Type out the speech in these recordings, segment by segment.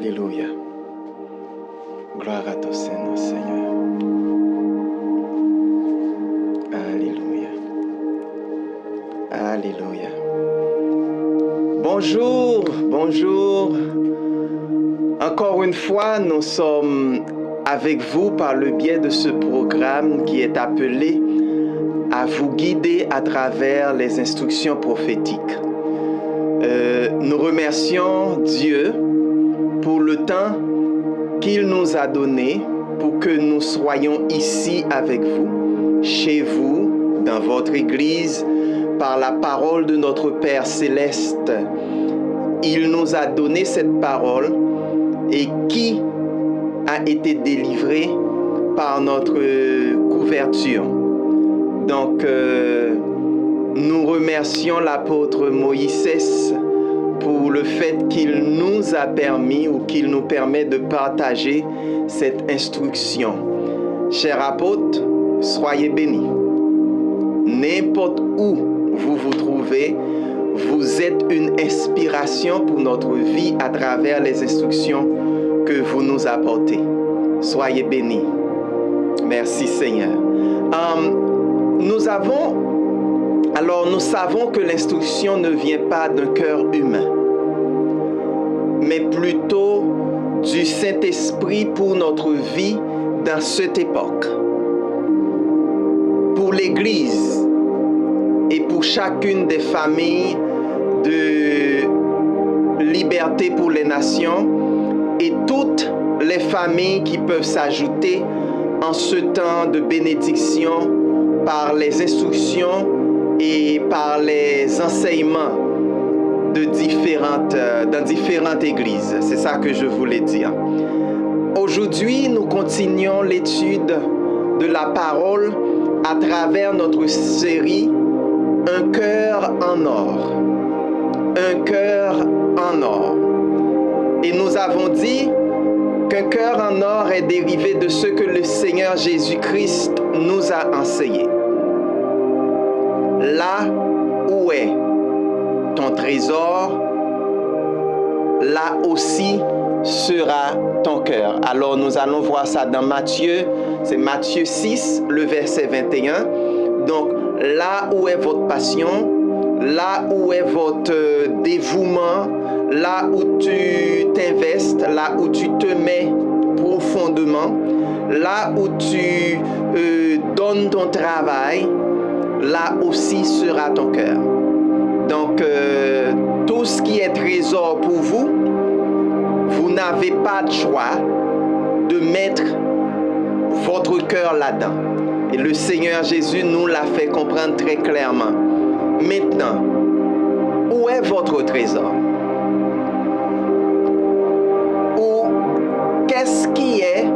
Alléluia. Gloire à ton Seigneur, Seigneur. Alléluia. Alléluia. Bonjour, bonjour. Encore une fois, nous sommes avec vous par le biais de ce programme qui est appelé à vous guider à travers les instructions prophétiques. Nous remercions Dieu pour le temps qu'il nous a donné pour que nous soyons ici avec vous, chez vous, dans votre église, par la parole de notre Père Céleste. Il nous a donné cette parole et qui a été délivrée par notre couverture. Donc, nous remercions l'apôtre Moïse pour le fait qu'il nous a permis ou qu'il nous permet de partager cette instruction. Cher apôtre, soyez bénis. N'importe où vous vous trouvez, vous êtes une inspiration pour notre vie à travers les instructions que vous nous apportez. Soyez bénis. Merci Seigneur. Nous savons que l'instruction ne vient pas d'un cœur humain, mais plutôt du Saint-Esprit pour notre vie dans cette époque. Pour l'Église et pour chacune des familles de Liberté pour les Nations et toutes les familles qui peuvent s'ajouter en ce temps de bénédiction par les instructions et par les enseignements dans différentes églises. C'est ça que je voulais dire. Aujourd'hui, nous continuons l'étude de la parole à travers notre série « Un cœur en or ». Un cœur en or. Et nous avons dit qu'un cœur en or est dérivé de ce que le Seigneur Jésus-Christ nous a enseigné. Là où est ton trésor, là aussi sera ton cœur. Alors nous allons voir ça dans Matthieu, c'est Matthieu 6, le verset 21. Donc là où est votre passion, là où est votre dévouement, là où tu t'investes, là où tu te mets profondément, là où tu donnes ton travail, là aussi sera ton cœur. Donc, tout ce qui est trésor pour vous, vous n'avez pas de choix de mettre votre cœur là-dedans. Et le Seigneur Jésus nous l'a fait comprendre très clairement. Maintenant, où est votre trésor? Ou qu'est-ce qui est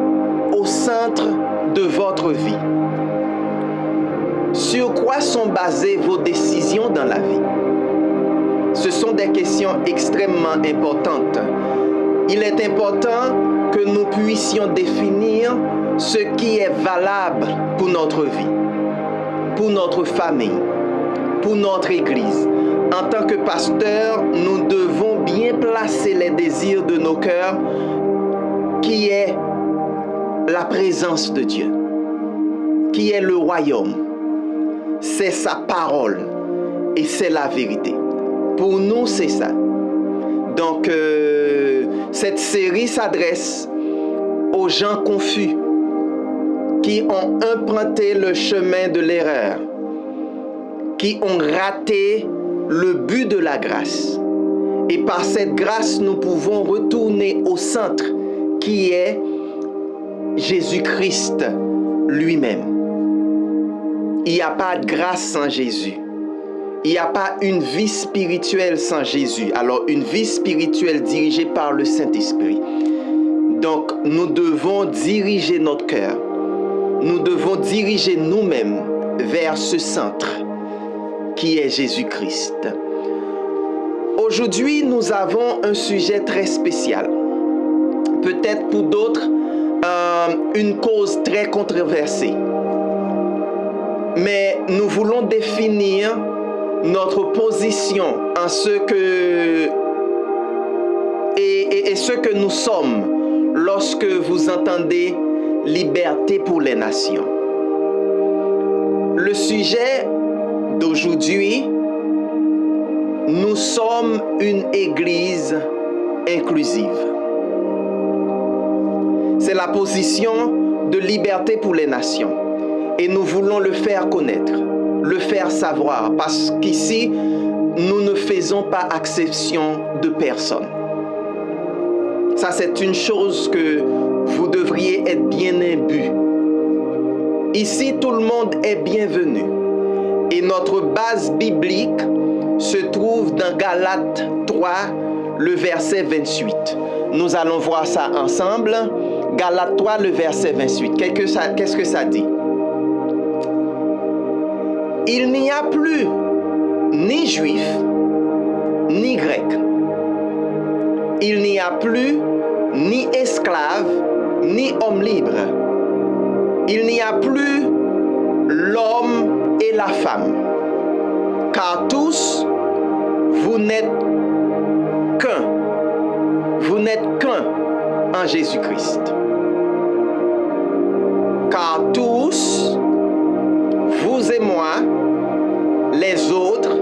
au centre de votre vie? Sur quoi sont basées vos décisions dans la vie? Ce sont des questions extrêmement importantes. Il est important que nous puissions définir ce qui est valable pour notre vie, pour notre famille, pour notre Église. En tant que pasteur, nous devons bien placer les désirs de nos cœurs, qui est la présence de Dieu, qui est le royaume. C'est sa parole et c'est la vérité. Pour nous, c'est ça. Donc, cette série s'adresse aux gens confus qui ont emprunté le chemin de l'erreur, qui ont raté le but de la grâce. Et par cette grâce, nous pouvons retourner au centre qui est Jésus-Christ lui-même. Il n'y a pas de grâce sans Jésus. Il n'y a pas une vie spirituelle sans Jésus. Alors, une vie spirituelle dirigée par le Saint-Esprit. Donc, nous devons diriger notre cœur. Nous devons diriger nous-mêmes vers ce centre qui est Jésus-Christ. Aujourd'hui, nous avons un sujet très spécial. Peut-être pour d'autres, une cause très controversée. Mais nous voulons définir notre position en ce que et ce que nous sommes lorsque vous entendez liberté pour les nations. Le sujet d'aujourd'hui, nous sommes une église inclusive. C'est la position de liberté pour les nations. Et nous voulons le faire connaître, le faire savoir, parce qu'ici, nous ne faisons pas exception de personne. Ça, c'est une chose que vous devriez être bien imbus. Ici, tout le monde est bienvenu. Et notre base biblique se trouve dans Galates 3, le verset 28. Nous allons voir ça ensemble. Galates 3, le verset 28. Qu'est-ce que ça dit? Il n'y a plus ni juif, ni grec. Il n'y a plus ni esclave, ni homme libre. Il n'y a plus l'homme et la femme. Car tous, vous n'êtes qu'un. Vous n'êtes qu'un en Jésus-Christ. Car tous, vous et moi, les autres,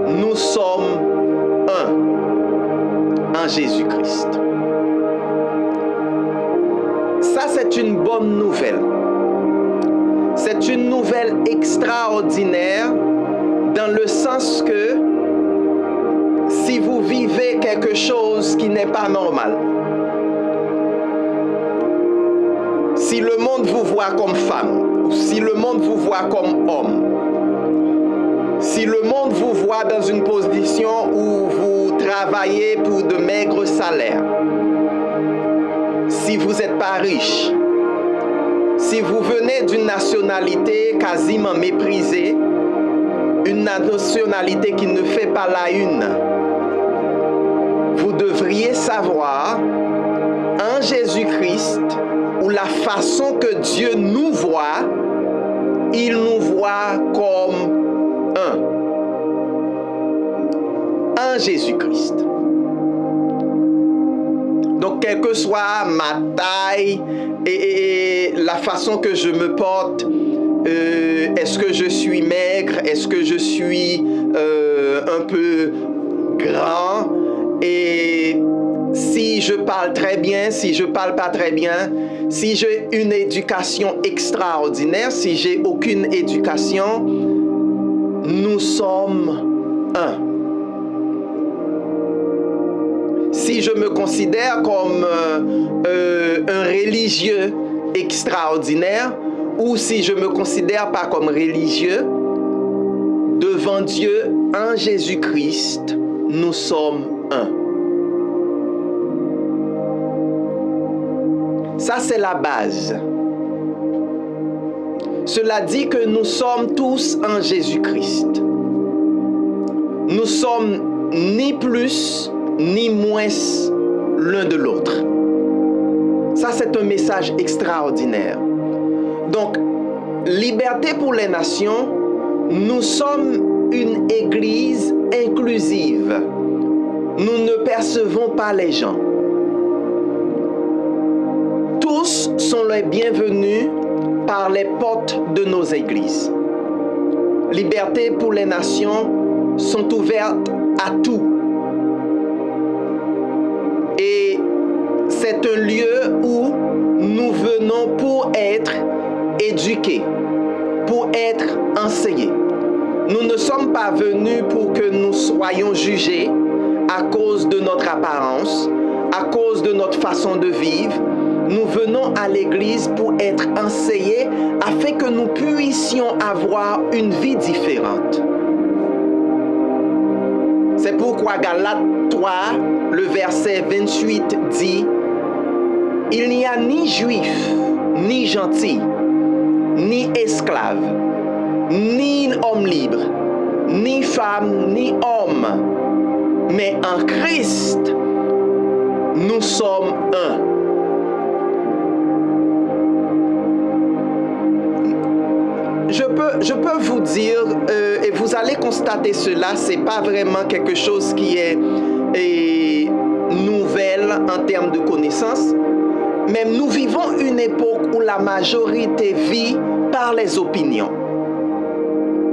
nous sommes un en Jésus-Christ. Ça, c'est une bonne nouvelle. C'est une nouvelle extraordinaire dans le sens que si vous vivez quelque chose qui n'est pas normal, si le monde vous voit comme femme, ou si le monde vous voit comme homme, si le monde vous voit dans une position où vous travaillez pour de maigres salaires, si vous n'êtes pas riche, si vous venez d'une nationalité quasiment méprisée, une nationalité qui ne fait pas la une, vous devriez savoir, en Jésus-Christ, ou la façon que Dieu nous voit, il nous voit comme un. En Jésus-Christ. Donc, quelle que soit ma taille et la façon que je me porte, est-ce que je suis maigre, est-ce que je suis un peu grand, et si je parle très bien, si je parle pas très bien, si j'ai une éducation extraordinaire, si j'ai aucune éducation, nous sommes un. Si je me considère comme un religieux extraordinaire, ou si je me considère pas comme religieux, devant Dieu, en Jésus-Christ, nous sommes un. Ça, c'est la base. Cela dit que nous sommes tous en Jésus-Christ. Nous sommes ni plus ni moins l'un de l'autre. Ça, c'est un message extraordinaire. Donc, liberté pour les nations, nous sommes une église inclusive. Nous ne percevons pas les gens. Tous sont les bienvenus par les portes de nos églises. Liberté pour les nations sont ouvertes à tout. Et c'est un lieu où nous venons pour être éduqués, pour être enseignés. Nous ne sommes pas venus pour que nous soyons jugés à cause de notre apparence, à cause de notre façon de vivre. Nous venons à l'église pour être enseignés afin que nous puissions avoir une vie différente. C'est pourquoi Galates 3, le verset 28 dit « Il n'y a ni juif, ni gentil, ni esclave, ni homme libre, ni femme, ni homme, mais en Christ, nous sommes un. » Je peux vous dire, et vous allez constater cela, c'est pas vraiment quelque chose qui est nouvelle en termes de connaissances, mais nous vivons une époque où la majorité vit par les opinions.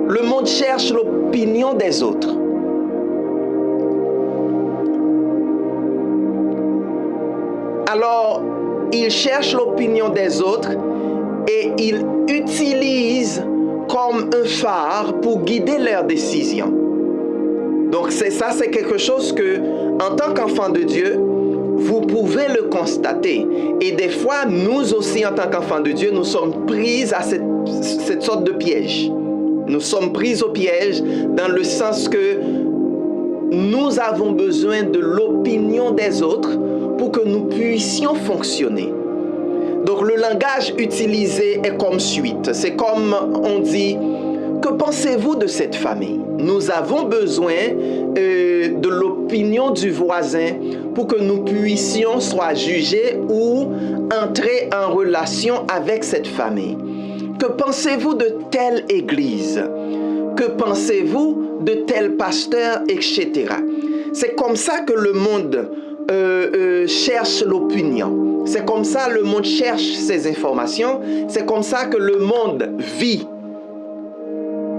Le monde cherche l'opinion des autres. Alors, il cherche l'opinion des autres et il utilise comme un phare pour guider leurs décisions. Donc c'est quelque chose que, en tant qu'enfant de Dieu, vous pouvez le constater. Et des fois, nous aussi, en tant qu'enfants de Dieu, nous sommes pris à cette sorte de piège. Nous sommes pris au piège dans le sens que nous avons besoin de l'opinion des autres pour que nous puissions fonctionner. Donc le langage utilisé est comme suite. C'est comme on dit, que pensez-vous de cette famille? Nous avons besoin de l'opinion du voisin pour que nous puissions soit jugés ou entrer en relation avec cette famille. Que pensez-vous de telle église? Que pensez-vous de tel pasteur, etc. C'est comme ça que le monde cherche l'opinion. C'est comme ça que le monde cherche ses informations. C'est comme ça que le monde vit.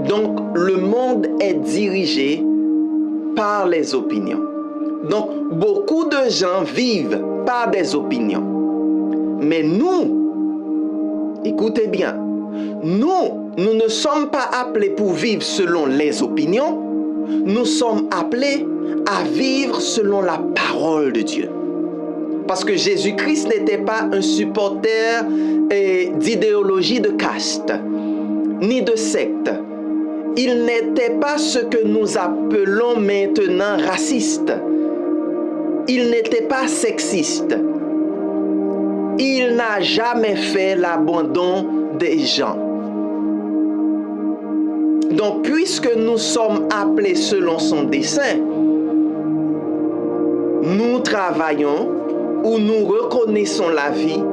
Donc, le monde est dirigé par les opinions. Donc, beaucoup de gens vivent par des opinions. Mais nous, écoutez bien, nous ne sommes pas appelés pour vivre selon les opinions. Nous sommes appelés à vivre selon la parole de Dieu. Parce que Jésus-Christ n'était pas un supporter d'idéologie de caste, ni de secte. Il n'était pas ce que nous appelons maintenant raciste. Il n'était pas sexiste. Il n'a jamais fait l'abandon des gens. Donc, puisque nous sommes appelés selon son dessein, nous travaillons ou nous reconnaissons la vie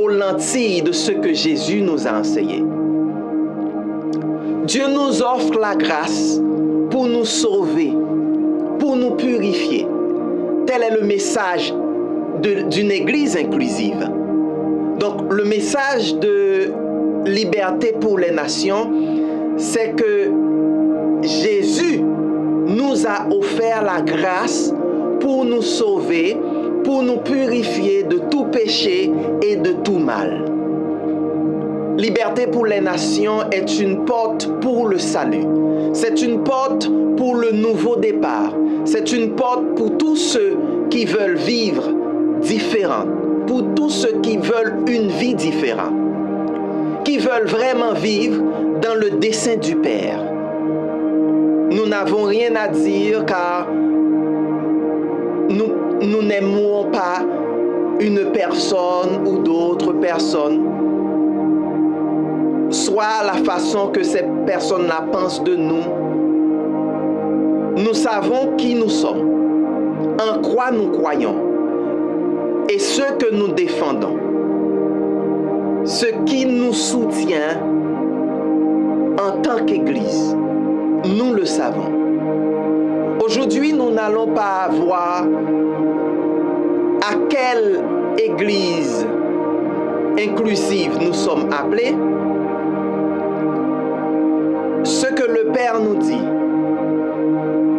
aux lentilles de ce que Jésus nous a enseigné. Dieu nous offre la grâce pour nous sauver, pour nous purifier. Tel est le message d'une église inclusive. Donc, le message de liberté pour les nations, c'est que Jésus nous a offert la grâce pour nous sauver, pour nous purifier de tout péché et de tout mal. Liberté pour les nations est une porte pour le salut. C'est une porte pour le nouveau départ. C'est une porte pour tous ceux qui veulent vivre différent, pour tous ceux qui veulent une vie différente, qui veulent vraiment vivre dans le dessein du Père. Nous n'avons rien à dire car nous n'aimons pas une personne ou d'autres personnes, soit la façon que ces personnes-là pensent de nous. Nous savons qui nous sommes, en quoi nous croyons et ce que nous défendons. Ce qui nous soutient en tant qu'Église, nous le savons. Aujourd'hui, nous n'allons pas voir à quelle Église inclusive nous sommes appelés. Ce que le Père nous dit,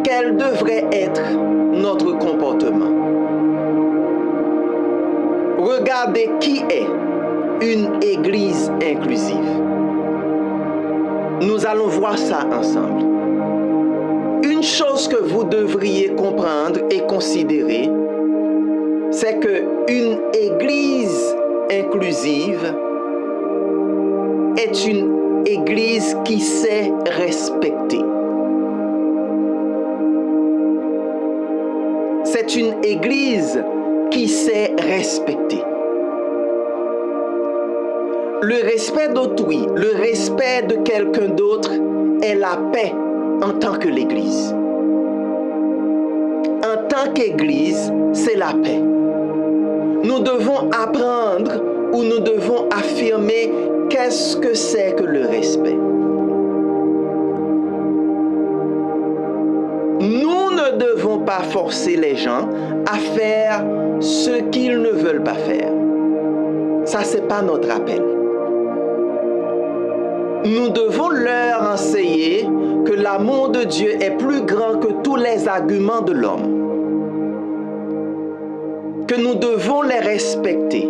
quel devrait être notre comportement. Regardez qui est une église inclusive. Nous allons voir ça ensemble. Une chose que vous devriez comprendre et considérer, c'est qu'une église inclusive est une église qui sait respecter. C'est une église qui sait respecter. Le respect d'autrui, le respect de quelqu'un d'autre est la paix en tant que l'Église. En tant qu'Église, c'est la paix. Nous devons apprendre ou nous devons affirmer qu'est-ce que c'est que le respect. Nous ne ne devons pas forcer les gens à faire ce qu'ils ne veulent pas faire. Ça, c'est pas notre appel. Nous devons leur enseigner que l'amour de Dieu est plus grand que tous les arguments de l'homme. Que nous devons les respecter.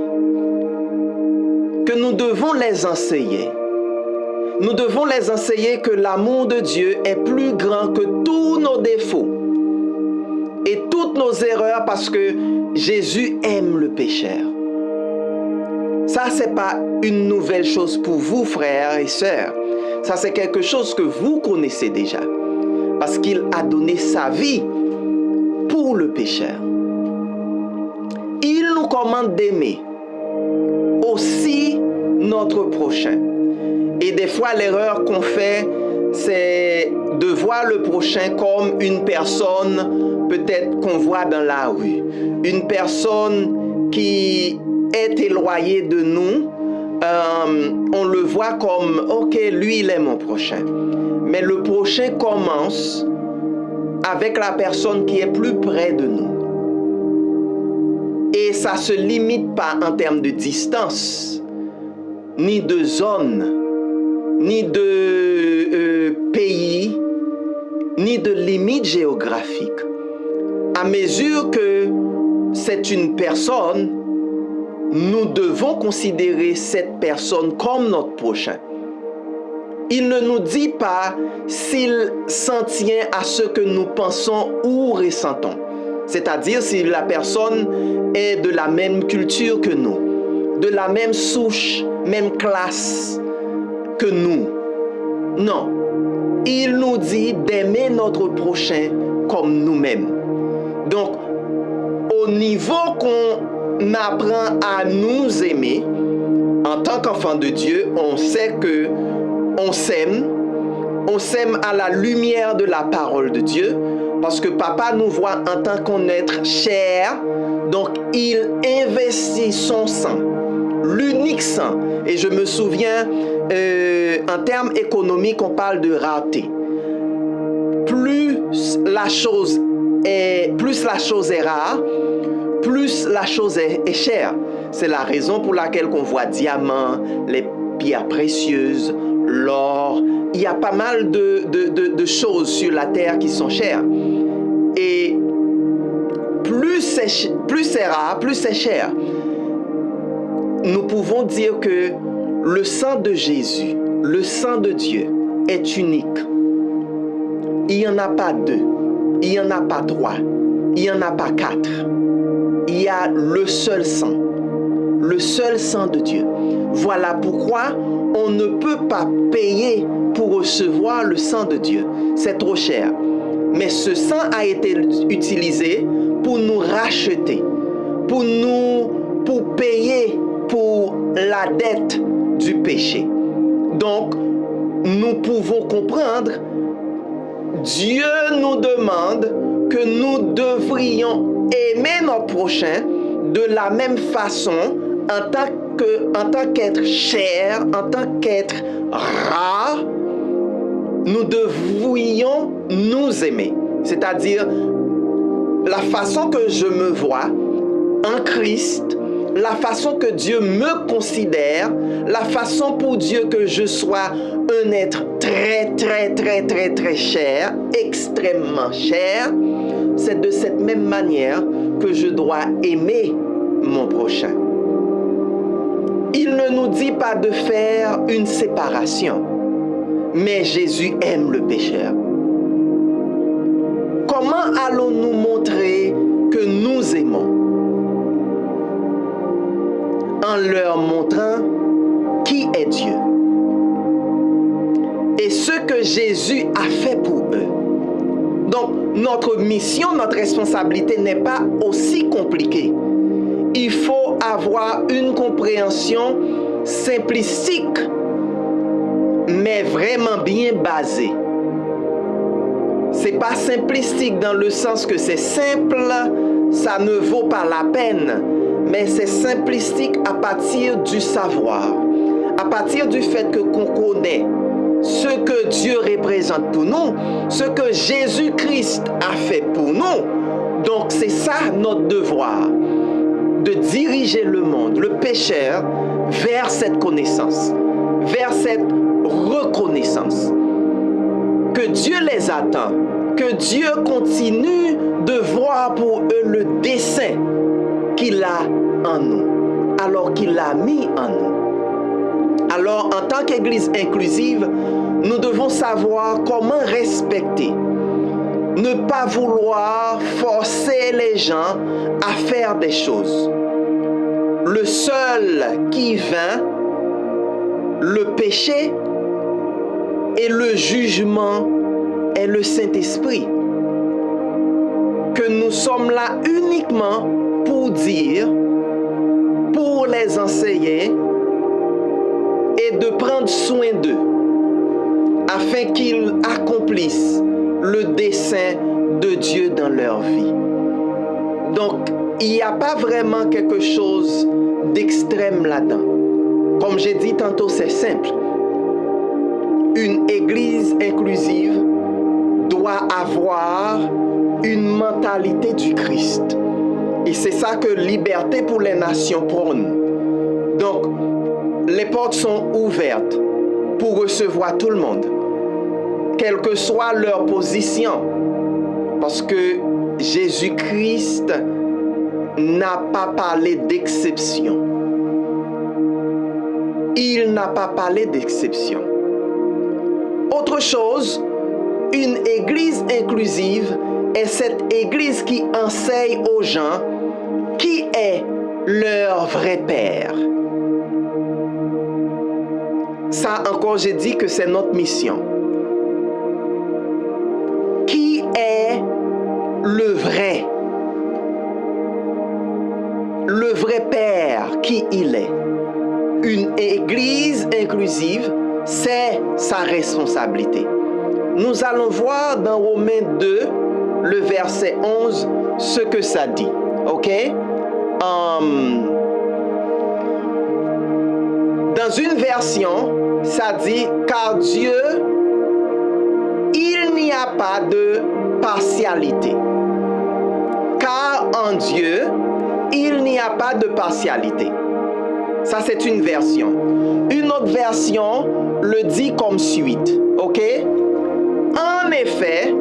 Que nous devons les enseigner. Nous devons les enseigner que l'amour de Dieu est plus grand que tous nos défauts et toutes nos erreurs parce que Jésus aime le pécheur. Ça, c'est pas une nouvelle chose pour vous, frères et sœurs. Ça, c'est quelque chose que vous connaissez déjà. Parce qu'il a donné sa vie pour le pécheur. Il nous commande d'aimer aussi notre prochain. Et des fois, l'erreur qu'on fait, c'est de voir le prochain comme une personne peut-être qu'on voit dans la rue. Une personne qui est éloignée de nous. On le voit comme, ok, lui, il est mon prochain. Mais le prochain commence avec la personne qui est plus près de nous. Et ça ne se limite pas en termes de distance, ni de zone, ni de pays, ni de limite géographique. À mesure que c'est une personne, nous devons considérer cette personne comme notre prochain. Il ne nous dit pas s'il s'en tient à ce que nous pensons ou ressentons. C'est-à-dire si la personne est de la même culture que nous, de la même souche, même classe que nous. Non. Il nous dit d'aimer notre prochain comme nous-mêmes. Donc, au niveau qu'on apprend à nous aimer, en tant qu'enfant de Dieu, on sait que on s'aime à la lumière de la parole de Dieu, parce que papa nous voit en tant qu'on être cher, donc il investit son sang, l'unique sang. Et je me souviens, en termes économiques, on parle de rareté. Plus la chose est rare, plus la chose est chère. C'est la raison pour laquelle on voit diamants, les pierres précieuses, l'or. Il y a pas mal de choses sur la terre qui sont chères. Et plus c'est rare, plus c'est cher. Nous pouvons dire que le sang de Jésus, le sang de Dieu est unique. Il n'y en a pas deux, il n'y en a pas trois, il n'y en a pas quatre. Il y a le seul sang de Dieu. Voilà pourquoi on ne peut pas payer pour recevoir le sang de Dieu. C'est trop cher. Mais ce sang a été utilisé pour nous racheter, pour payer pour la dette du péché. Donc, nous pouvons comprendre, Dieu nous demande que nous devrions aimer notre prochain de la même façon en tant qu'être cher, en tant qu'être rare, nous devrions nous aimer. C'est-à-dire, la façon que je me vois en Christ, la façon que Dieu me considère, la façon pour Dieu que je sois un être très, très, très, très, très cher, extrêmement cher, c'est de cette même manière que je dois aimer mon prochain. Il ne nous dit pas de faire une séparation, mais Jésus aime le pécheur. Comment allons-nous montrer que nous aimons? En leur montrant qui est Dieu et ce que Jésus a fait pour eux. Donc, notre mission, notre responsabilité n'est pas aussi compliquée. Il faut avoir une compréhension simplistique, mais vraiment bien basée. C'est pas simplistique dans le sens que c'est simple, ça ne vaut pas la peine, mais c'est simplistique à partir du savoir, à partir du fait que qu'on connaît ce que Dieu représente pour nous, ce que Jésus-Christ a fait pour nous. Donc c'est ça notre devoir, de diriger le monde, le pécheur, vers cette connaissance, vers cette reconnaissance. Que Dieu les attend, que Dieu continue de voir pour eux le dessein qu'il a en nous, alors qu'il l'a mis en nous. Alors, en tant qu'Église inclusive, nous devons savoir comment respecter, ne pas vouloir forcer les gens à faire des choses. Le seul qui vainc le péché et le jugement est le Saint-Esprit. Que nous sommes là uniquement pour dire, pour les enseigner et de prendre soin d'eux afin qu'ils accomplissent le dessein de Dieu dans leur vie. Donc, il n'y a pas vraiment quelque chose d'extrême là-dedans. Comme j'ai dit tantôt, c'est simple. Une église inclusive doit avoir une mentalité du Christ. Et c'est ça que Liberté pour les Nations prône. Donc, les portes sont ouvertes pour recevoir tout le monde, quelle que soit leur position. Parce que Jésus-Christ n'a pas parlé d'exception. Il n'a pas parlé d'exception. Autre chose, une église inclusive est cette église qui enseigne aux gens qui est leur vrai père. Ça encore, j'ai dit que c'est notre mission. Qui est le vrai père, qui il est? Une église inclusive, c'est sa responsabilité. Nous allons voir dans Romains 2, le verset 11, ce que ça dit. Ok? Dans une version, ça dit, car Dieu, il n'y a pas de partialité. Car en Dieu, il n'y a pas de partialité. Ça, c'est une version. Une autre version le dit comme suite. Ok? En effet,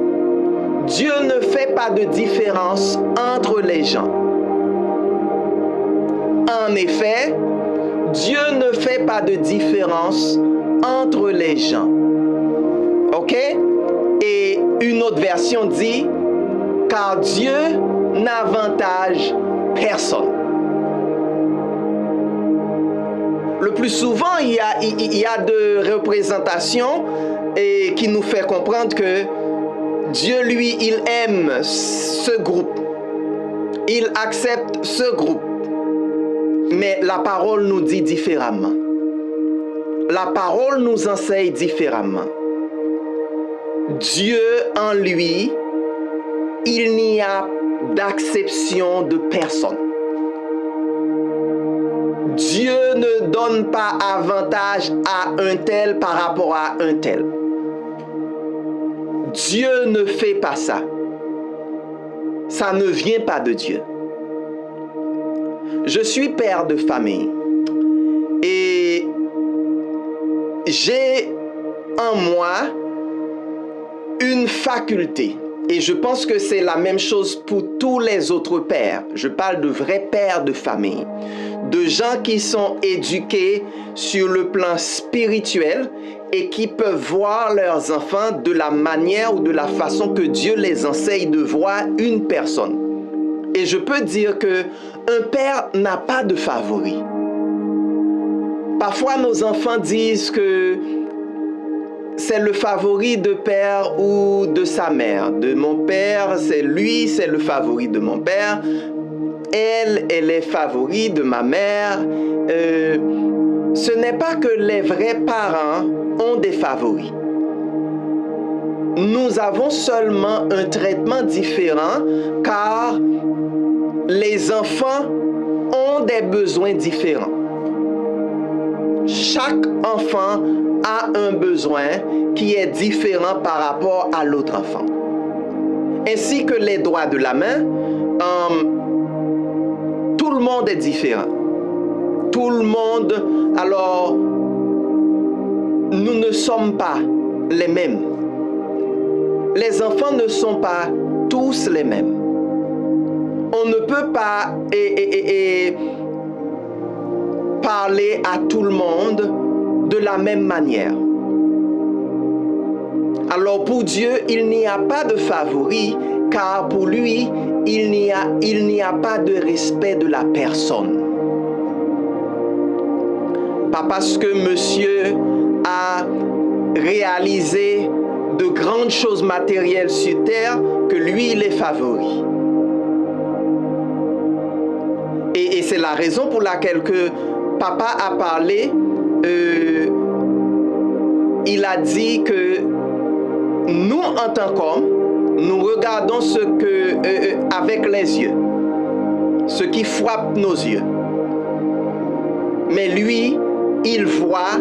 Dieu ne fait pas de différence entre les gens. En effet, Dieu ne fait pas de différence entre les gens. Ok? Et une autre version dit, car Dieu n'avantage personne. Le plus souvent, il y a de représentations et qui nous fait comprendre que Dieu, lui, il aime ce groupe. Il accepte ce groupe. Mais la parole nous dit différemment. La parole nous enseigne différemment. Dieu en lui, il n'y a d'acception de personne. Dieu ne donne pas avantage à un tel par rapport à un tel. Dieu ne fait pas ça. Ça ne vient pas de Dieu. Je suis père de famille et j'ai en moi une faculté. Et je pense que c'est la même chose pour tous les autres pères. Je parle de vrais pères de famille, de gens qui sont éduqués sur le plan spirituel et qui peuvent voir leurs enfants de la manière ou de la façon que Dieu les enseigne de voir une personne. Et je peux dire que un père n'a pas de favori. Parfois, nos enfants disent que c'est le favori de père ou de sa mère. De mon père, c'est lui, c'est le favori de mon père. Elle est favori de ma mère. Ce n'est pas que les vrais parents ont des favoris. Nous avons seulement un traitement différent car les enfants ont des besoins différents. chaque enfant a un besoin qui est différent par rapport à l'autre enfant. Ainsi que les doigts de la main, tout le monde est différent. Tout le monde, alors, nous ne sommes pas les mêmes. Les enfants ne sont pas tous les mêmes. On ne peut pas parler à tout le monde de la même manière. Alors pour Dieu, il n'y a pas de favori, car pour lui, il n'y a pas de respect de la personne. Pas parce que monsieur a réalisé de grandes choses matérielles sur terre que lui, il est favori. Et c'est la raison pour laquelle que papa a parlé, il a dit que nous, en tant qu'hommes, nous regardons ce que, avec les yeux, ce qui frappe nos yeux. Mais lui, il voit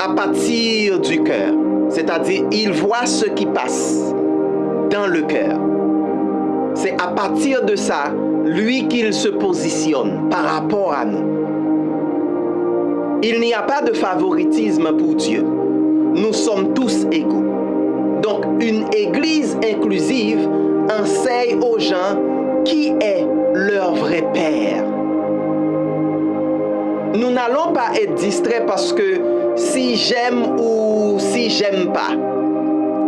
à partir du cœur. C'est-à-dire, il voit ce qui passe dans le cœur. C'est à partir de ça, lui, qu'il se positionne par rapport à nous. Il n'y a pas de favoritisme pour Dieu. Nous sommes tous égaux. Donc, une église inclusive enseigne aux gens qui est leur vrai père. Nous n'allons pas être distraits parce que si j'aime ou si j'aime pas.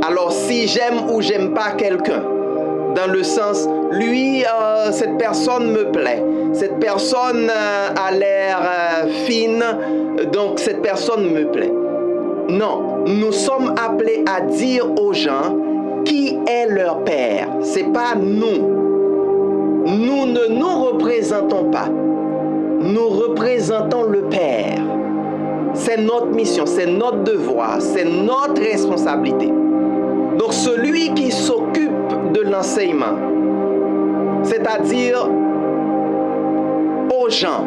Alors, si j'aime ou j'aime pas quelqu'un, dans le sens, lui, cette personne me plaît. Cette personne a l'air fine, donc cette personne me plaît. Non, nous sommes appelés à dire aux gens qui est leur père. C'est pas nous. Nous ne nous représentons pas. Nous représentons le Père. C'est notre mission, c'est notre devoir, c'est notre responsabilité. Donc celui qui s'occupe de l'enseignement, c'est-à-dire aux gens,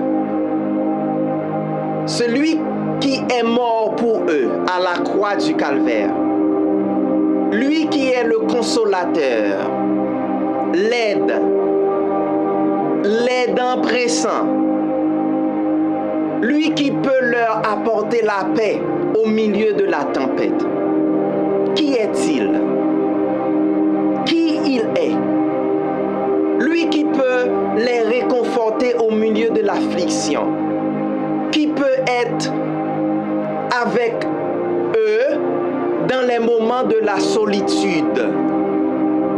celui qui est mort pour eux à la croix du calvaire, lui qui est le consolateur, l'aidant pressant, lui qui peut leur apporter la paix au milieu de la tempête. Qui est-il? Qui il est? Lui qui peut les réconforter au milieu de l'affliction. Qui peut être avec eux dans les moments de la solitude,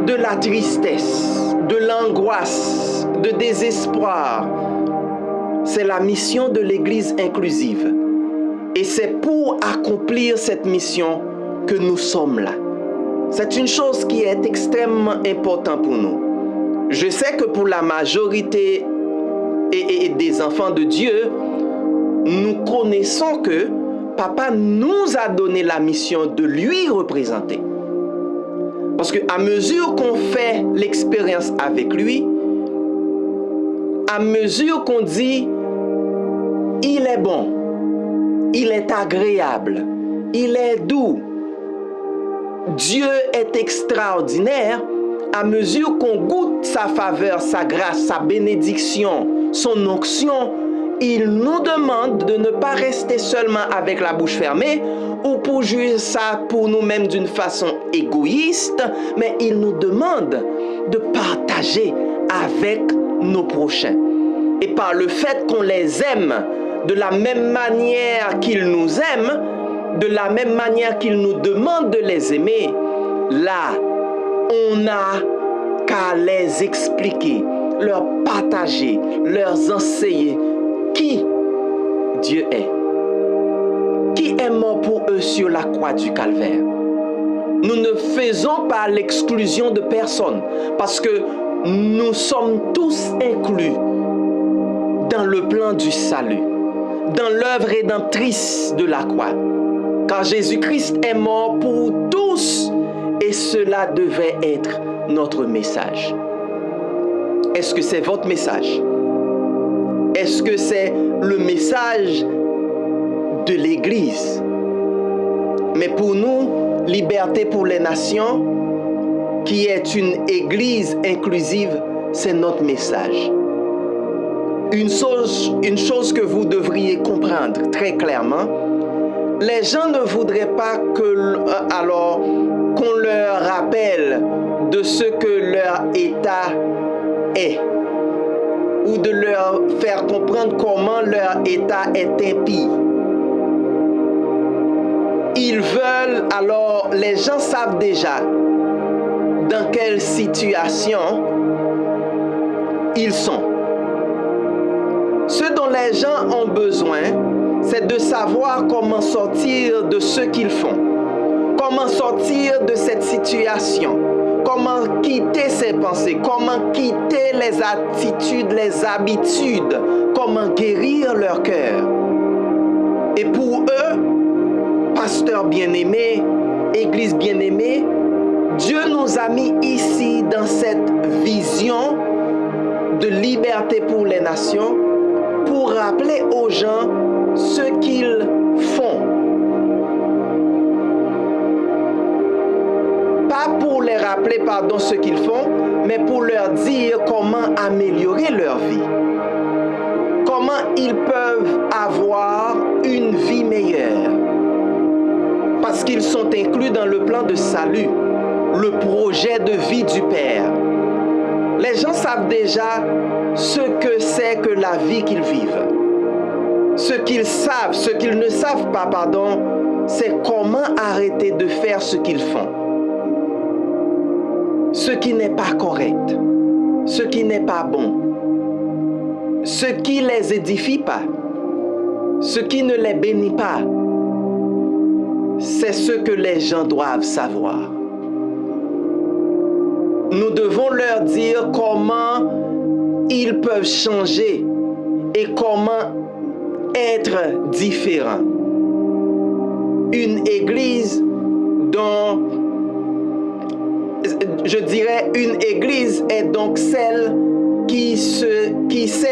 de la tristesse, de l'angoisse, de désespoir. C'est la mission de l'Église inclusive. Et c'est pour accomplir cette mission que nous sommes là. C'est une chose qui est extrêmement importante pour nous. Je sais que pour la majorité et des enfants de Dieu, nous connaissons que Papa nous a donné la mission de lui représenter. Parce qu'à mesure qu'on fait l'expérience avec lui, à mesure qu'on dit « il est bon », « il est agréable », « il est doux », Dieu est extraordinaire, à mesure qu'on goûte sa faveur, sa grâce, sa bénédiction, son onction, il nous demande de ne pas rester seulement avec la bouche fermée ou pour juger ça pour nous-mêmes d'une façon égoïste, mais il nous demande de partager avec nos prochains. Et par le fait qu'on les aime de la même manière qu'ils nous aiment, de la même manière qu'ils nous demandent de les aimer, là, on n'a qu'à les expliquer, leur partager, leur enseigner qui Dieu est. Qui est mort pour eux sur la croix du calvaire. Nous ne faisons pas l'exclusion de personne parce que nous sommes tous inclus dans le plan du salut, dans l'œuvre rédemptrice de la croix. Car Jésus-Christ est mort pour tous et cela devait être notre message. Est-ce que c'est votre message? Est-ce que c'est le message de l'Église. Mais pour nous, Liberté pour les Nations, qui est une Église inclusive, c'est notre message. Une chose que vous devriez comprendre très clairement, les gens ne voudraient pas qu'on leur rappelle de ce que leur État est, ou de leur faire comprendre comment leur État est impie. Ils veulent, alors les gens savent déjà dans quelle situation ils sont. Ce dont les gens ont besoin, c'est de savoir comment sortir de ce qu'ils font, comment sortir de cette situation, comment quitter ses pensées, comment quitter les attitudes, les habitudes, comment guérir leur cœur. Et pour eux, pasteurs bien-aimés, église bien-aimée, Dieu nous a mis ici dans cette vision de liberté pour les nations pour rappeler aux gens ce qu'ils font. Pas pour les rappeler, ce qu'ils font, mais pour leur dire comment améliorer leur vie. Comment ils peuvent avoir une vie meilleure. Parce qu'ils sont inclus dans le plan de salut, le projet de vie du Père. Les gens savent déjà ce que c'est que la vie qu'ils vivent. Ce qu'ils savent, ce qu'ils ne savent pas, c'est comment arrêter de faire ce qu'ils font. Ce qui n'est pas correct, ce qui n'est pas bon, ce qui les édifie pas, ce qui ne les bénit pas. C'est ce que les gens doivent savoir. Nous devons leur dire comment ils peuvent changer et comment être différents. Une église dont, je dirais, une église est donc celle qui sait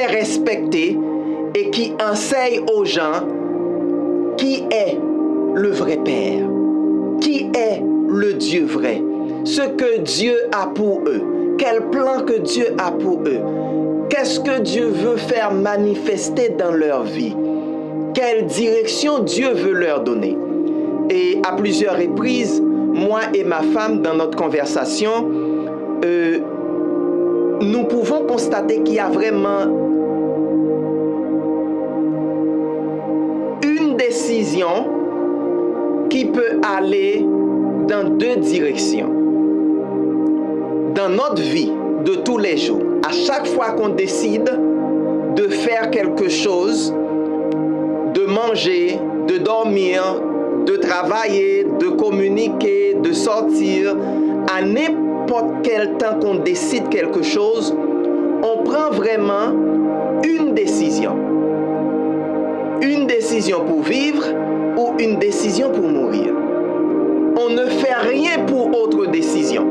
respecter et qui enseigne aux gens qui est le vrai Père, qui est le Dieu vrai, ce que Dieu a pour eux, quel plan que Dieu a pour eux, qu'est-ce que Dieu veut faire manifester dans leur vie, quelle direction Dieu veut leur donner. Et à plusieurs reprises, moi et ma femme, dans notre conversation, nous pouvons constater qu'il y a vraiment une décision qui peut aller dans deux directions. Dans notre vie de tous les jours, à chaque fois qu'on décide de faire quelque chose, de manger, de dormir, de travailler, de communiquer, de sortir, à n'importe quel temps qu'on décide quelque chose, on prend vraiment une décision. Une décision pour vivre ou une décision pour mourir. On ne fait rien pour autre décision.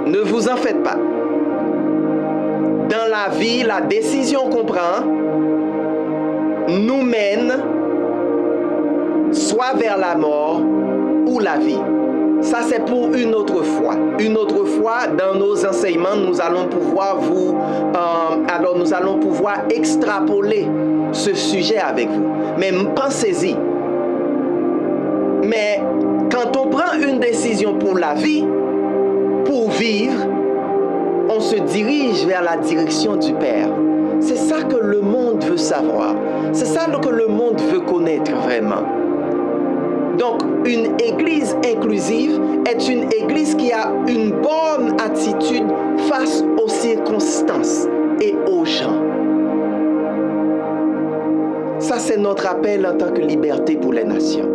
Ne vous en faites pas. Dans la vie, la décision qu'on prend nous mène soit vers la mort ou la vie. Ça, c'est pour une autre fois. Une autre fois, dans nos enseignements, nous allons pouvoir extrapoler ce sujet avec vous. Mais pensez-y. Mais quand on prend une décision pour la vie, pour vivre, on se dirige vers la direction du Père. C'est ça que le monde veut savoir. C'est ça que le monde veut connaître vraiment. Donc, une église inclusive est une église qui a une bonne attitude face aux circonstances et aux gens. Ça, c'est notre appel en tant que liberté pour les nations.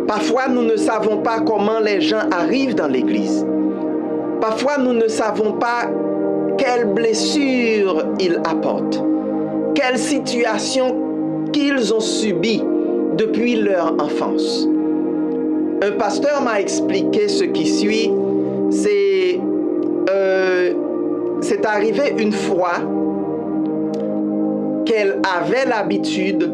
Parfois, nous ne savons pas comment les gens arrivent dans l'église. Parfois, nous ne savons pas quelles blessures ils apportent, quelles situations qu'ils ont subies depuis leur enfance. Un pasteur m'a expliqué ce qui suit. C'est arrivé une fois qu'elle avait l'habitude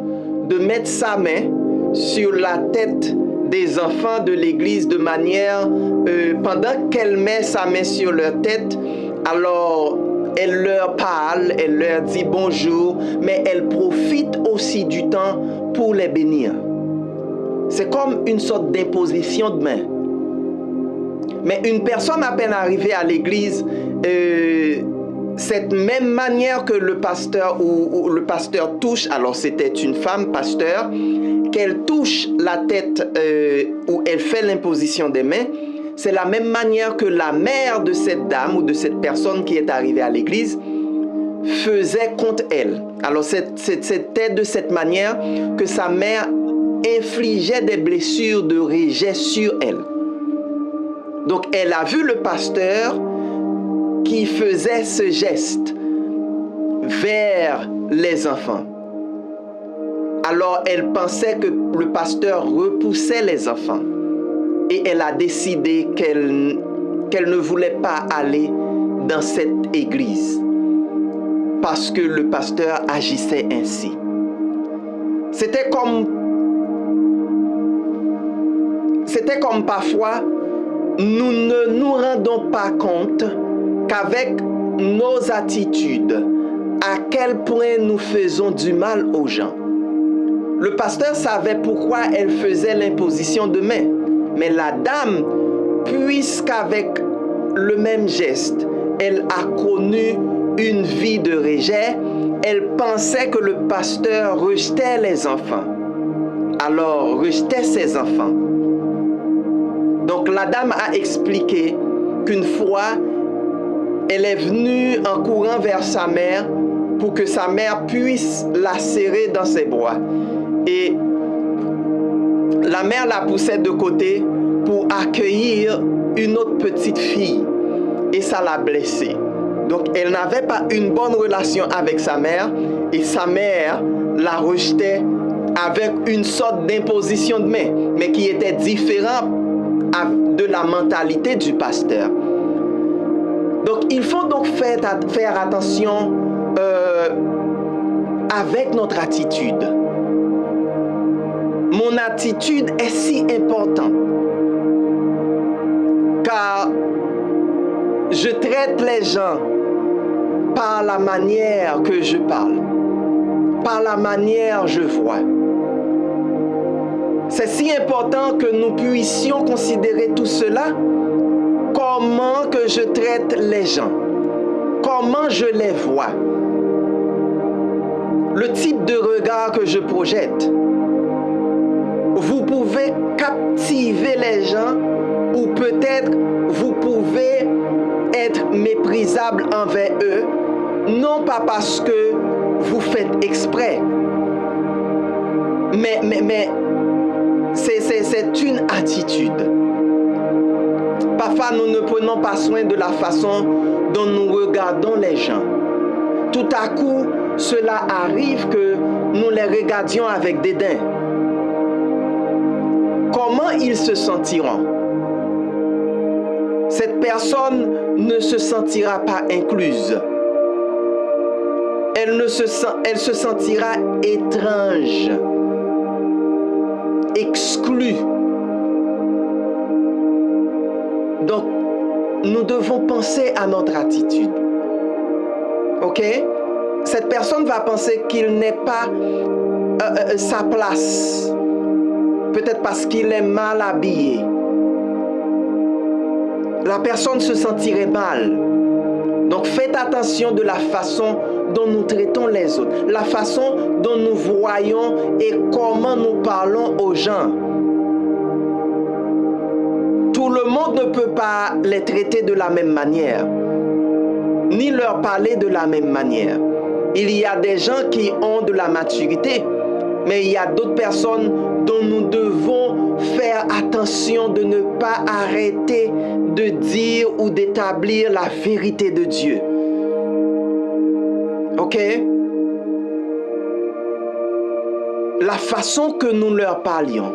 de mettre sa main sur la tête des enfants de l'église de manière, pendant qu'elle met sa main sur leur tête, alors elle leur parle, elle leur dit bonjour, mais elle profite aussi du temps pour les bénir. C'est comme une sorte d'imposition de main. Mais une personne à peine arrivée à l'église, cette même manière que le pasteur ou le pasteur touche, alors c'était une femme pasteur, qu'elle touche la tête où elle fait l'imposition des mains, c'est la même manière que la mère de cette dame ou de cette personne qui est arrivée à l'église faisait contre elle. Alors c'était de cette manière que sa mère infligeait des blessures de rejet sur elle. Donc elle a vu le pasteur qui faisait ce geste vers les enfants. Alors elle pensait que le pasteur repoussait les enfants. Et elle a décidé qu'elle ne voulait pas aller dans cette église parce que le pasteur agissait ainsi. C'était comme parfois, nous ne nous rendons pas compte qu'avec nos attitudes, à quel point nous faisons du mal aux gens. Le pasteur savait pourquoi elle faisait l'imposition de main. Mais la dame, puisqu'avec le même geste, elle a connu une vie de rejet, elle pensait que le pasteur rejetait les enfants. Alors, rejetait ses enfants. Donc, la dame a expliqué qu'une fois, elle est venue en courant vers sa mère pour que sa mère puisse la serrer dans ses bras. Et la mère la poussait de côté pour accueillir une autre petite fille et ça l'a blessée. Donc elle n'avait pas une bonne relation avec sa mère et sa mère la rejetait avec une sorte d'imposition de main, mais qui était différente de la mentalité du pasteur. Donc il faut donc faire attention avec notre attitude. Mon attitude est si importante car je traite les gens par la manière que je parle, par la manière je vois. C'est si important que nous puissions considérer tout cela, comment que je traite les gens, comment je les vois, le type de regard que je projette. Vous pouvez captiver les gens ou peut-être vous pouvez être méprisable envers eux, non pas parce que vous faites exprès, mais c'est une attitude. Parfois, nous ne prenons pas soin de la façon dont nous regardons les gens. Tout à coup, cela arrive que nous les regardions avec dédain. Comment ils se sentiront? Cette personne ne se sentira pas incluse. Elle se sentira étrange, exclue. Donc, nous devons penser à notre attitude. Ok? Cette personne va penser qu'il n'est pas sa place. Peut-être parce qu'il est mal habillé. La personne se sentirait mal. Donc faites attention de la façon dont nous traitons les autres, la façon dont nous voyons et comment nous parlons aux gens. Tout le monde ne peut pas les traiter de la même manière, ni leur parler de la même manière. Il y a des gens qui ont de la maturité, mais il y a d'autres personnes dont nous devons faire attention de ne pas arrêter de dire ou d'établir la vérité de Dieu. Ok? La façon que nous leur parlions.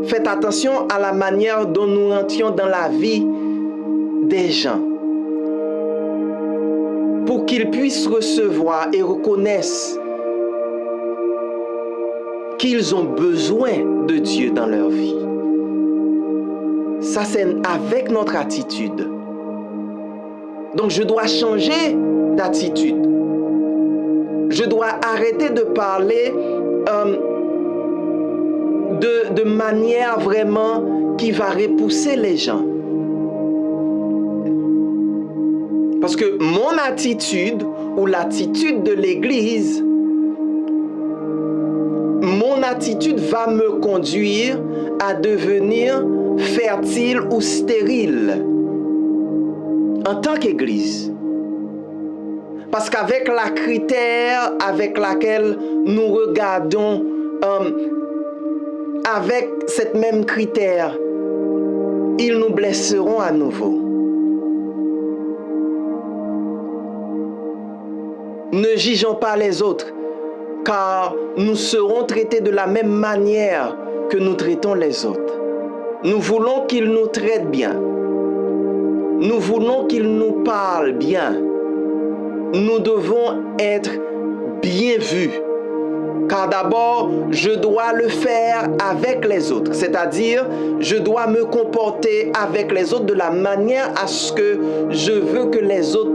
Faites attention à la manière dont nous entrions dans la vie des gens. pour qu'ils puissent recevoir et reconnaissent qu'ils ont besoin de Dieu dans leur vie. Ça, c'est avec notre attitude. Donc, je dois changer d'attitude. Je dois arrêter de parler de manière vraiment qui va repousser les gens. Parce que mon attitude ou l'attitude de l'Église, mon attitude va me conduire à devenir fertile ou stérile en tant qu'Église. Parce qu'avec la critère avec laquelle nous regardons, avec cette même critère, ils nous blesseront à nouveau. Ne jugeons pas les autres, car nous serons traités de la même manière que nous traitons les autres. Nous voulons qu'ils nous traitent bien. Nous voulons qu'ils nous parlent bien. Nous devons être bien vus. Car d'abord, je dois le faire avec les autres. C'est-à-dire, je dois me comporter avec les autres de la manière à ce que je veux que les autres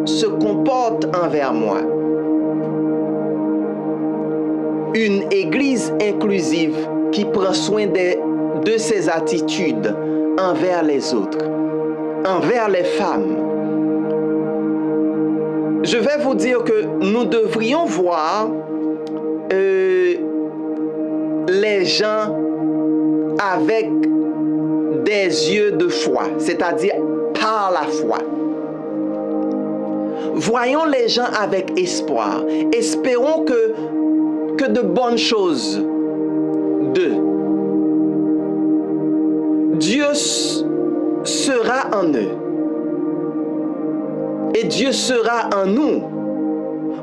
se comportent envers moi. Une église inclusive qui prend soin de ses attitudes envers les autres, envers les femmes. Je vais vous dire que nous devrions voir les gens avec des yeux de foi, c'est-à-dire par la foi. Voyons les gens avec espoir. Espérons que de bonnes choses d'eux. Dieu sera en eux. Et Dieu sera en nous.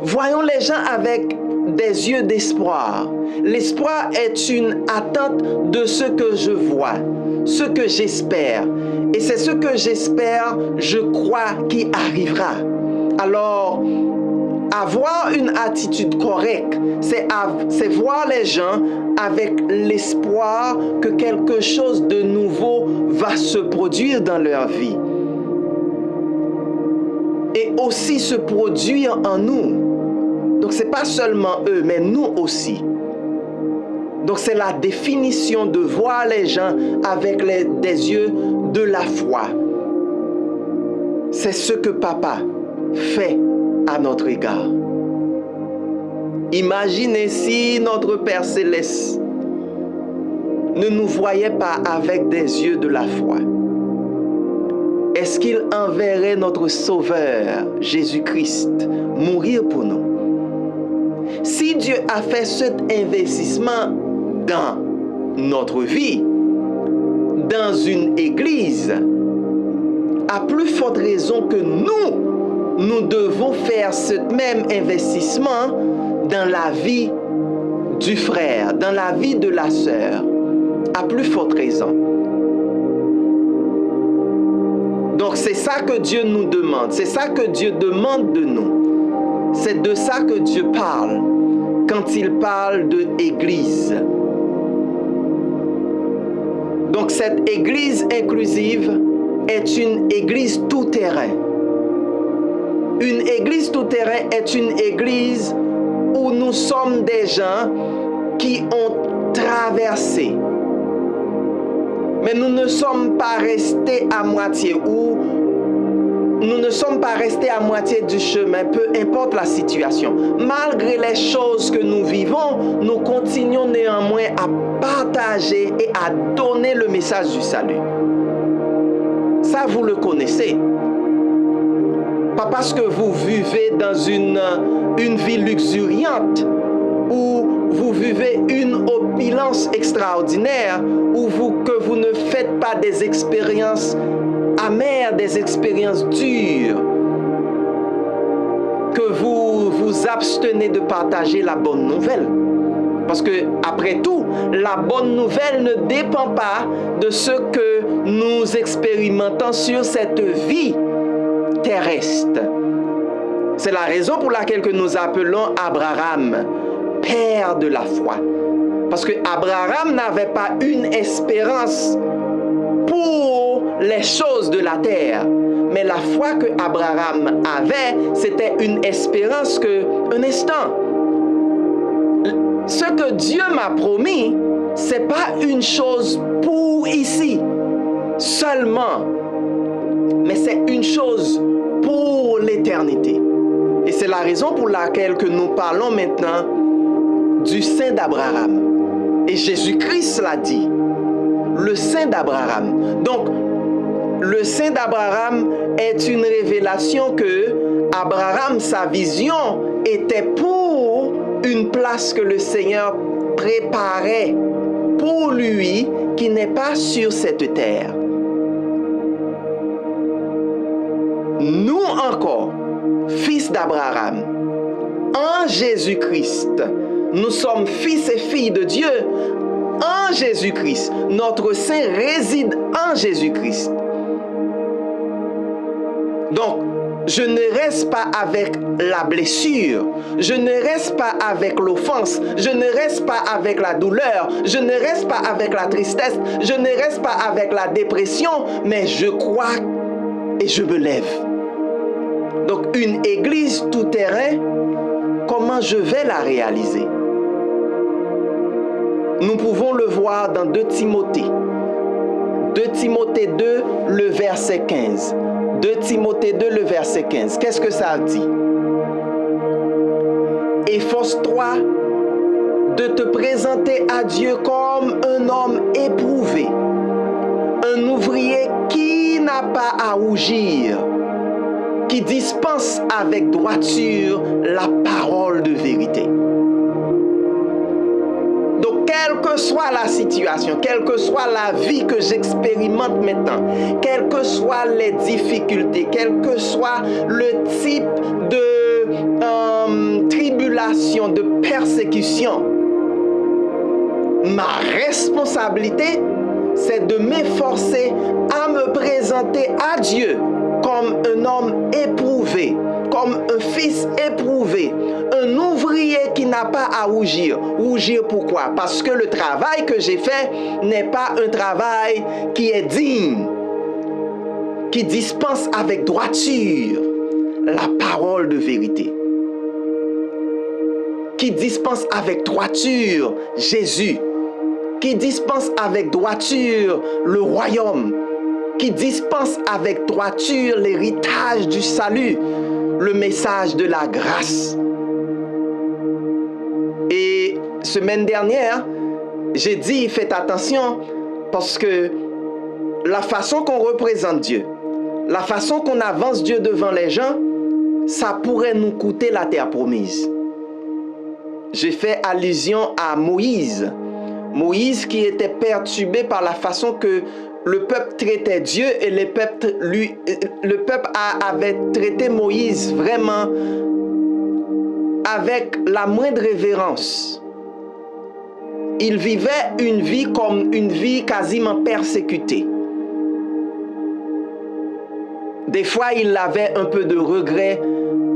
Voyons les gens avec des yeux d'espoir. L'espoir est une attente de ce que je vois, ce que j'espère. Et c'est ce que j'espère, je crois, qui arrivera. Alors, avoir une attitude correcte, c'est voir les gens avec l'espoir que quelque chose de nouveau va se produire dans leur vie. Et aussi se produire en nous. Donc, ce n'est pas seulement eux, mais nous aussi. Donc, c'est la définition de voir les gens avec des yeux de la foi. C'est ce que Papa fait à notre égard. Imaginez si notre Père Céleste ne nous voyait pas avec des yeux de la foi. Est-ce qu'il enverrait notre Sauveur, Jésus-Christ, mourir pour nous? Si Dieu a fait cet investissement dans notre vie, dans une église, à plus forte raison que nous devons faire ce même investissement dans la vie du frère, dans la vie de la sœur, à plus forte raison. Donc c'est ça que Dieu nous demande, c'est ça que Dieu demande de nous. C'est de ça que Dieu parle quand il parle de église. Donc cette église inclusive est une église tout-terrain. Une église tout-terrain est une église où nous sommes des gens qui ont traversé. Mais nous ne sommes pas restés à moitié ou nous ne sommes pas restés à moitié du chemin, peu importe la situation. Malgré les choses que nous vivons, nous continuons néanmoins à partager et à donner le message du salut. Ça, vous le connaissez. Pas parce que vous vivez dans une vie luxuriante ou vous vivez une opulence extraordinaire ou que vous ne faites pas des expériences amères, des expériences dures, que vous vous abstenez de partager la bonne nouvelle. Parce que, après tout, la bonne nouvelle ne dépend pas de ce que nous expérimentons sur cette vie terrestre. C'est la raison pour laquelle que nous appelons Abraham père de la foi. Parce que Abraham n'avait pas une espérance pour les choses de la terre. Mais la foi que Abraham avait, c'était une espérance un instant. Ce que Dieu m'a promis, c'est pas une chose pour ici seulement, mais c'est une chose pour l'éternité. Et c'est la raison pour laquelle que nous parlons maintenant du Saint d'Abraham. Et Jésus-Christ l'a dit, le Saint d'Abraham. Donc, le Saint d'Abraham est une révélation que Abraham, sa vision était pour une place que le Seigneur préparait pour lui qui n'est pas sur cette terre. Nous encore, fils d'Abraham, en Jésus-Christ, nous sommes fils et filles de Dieu en Jésus-Christ. Notre Saint réside en Jésus-Christ. Donc, je ne reste pas avec la blessure, je ne reste pas avec l'offense, je ne reste pas avec la douleur, je ne reste pas avec la tristesse, je ne reste pas avec la dépression, mais je crois et je me lève. Donc, une église tout-terrain, comment je vais la réaliser? Nous pouvons le voir dans 2 Timothée. 2 Timothée 2, le verset 15. 2 Timothée 2, le verset 15. Qu'est-ce que ça dit? Efforce-toi de te présenter à Dieu comme un homme éprouvé, un ouvrier qui n'a pas à rougir, qui dispense avec droiture la parole de vérité. Donc, quelle que soit la situation, quelle que soit la vie que j'expérimente maintenant, quelles que soient les difficultés, quel que soit le type de tribulation, de persécution, ma responsabilité, c'est de m'efforcer à me présenter à Dieu comme un homme éprouvé, comme un fils éprouvé, un ouvrier qui n'a pas à rougir. Rougir pourquoi? Parce que le travail que j'ai fait n'est pas un travail qui est digne, qui dispense avec droiture la parole de vérité, qui dispense avec droiture Jésus, qui dispense avec droiture le royaume, qui dispense avec droiture l'héritage du salut, le message de la grâce. Et semaine dernière, j'ai dit, faites attention, parce que la façon qu'on représente Dieu, la façon qu'on avance Dieu devant les gens, ça pourrait nous coûter la terre promise. J'ai fait allusion à Moïse. Moïse qui était perturbé par la façon que le peuple traitait Dieu et le peuple avait traité Moïse vraiment avec la moindre révérence. Il vivait une vie comme une vie quasiment persécutée. Des fois, il avait un peu de regret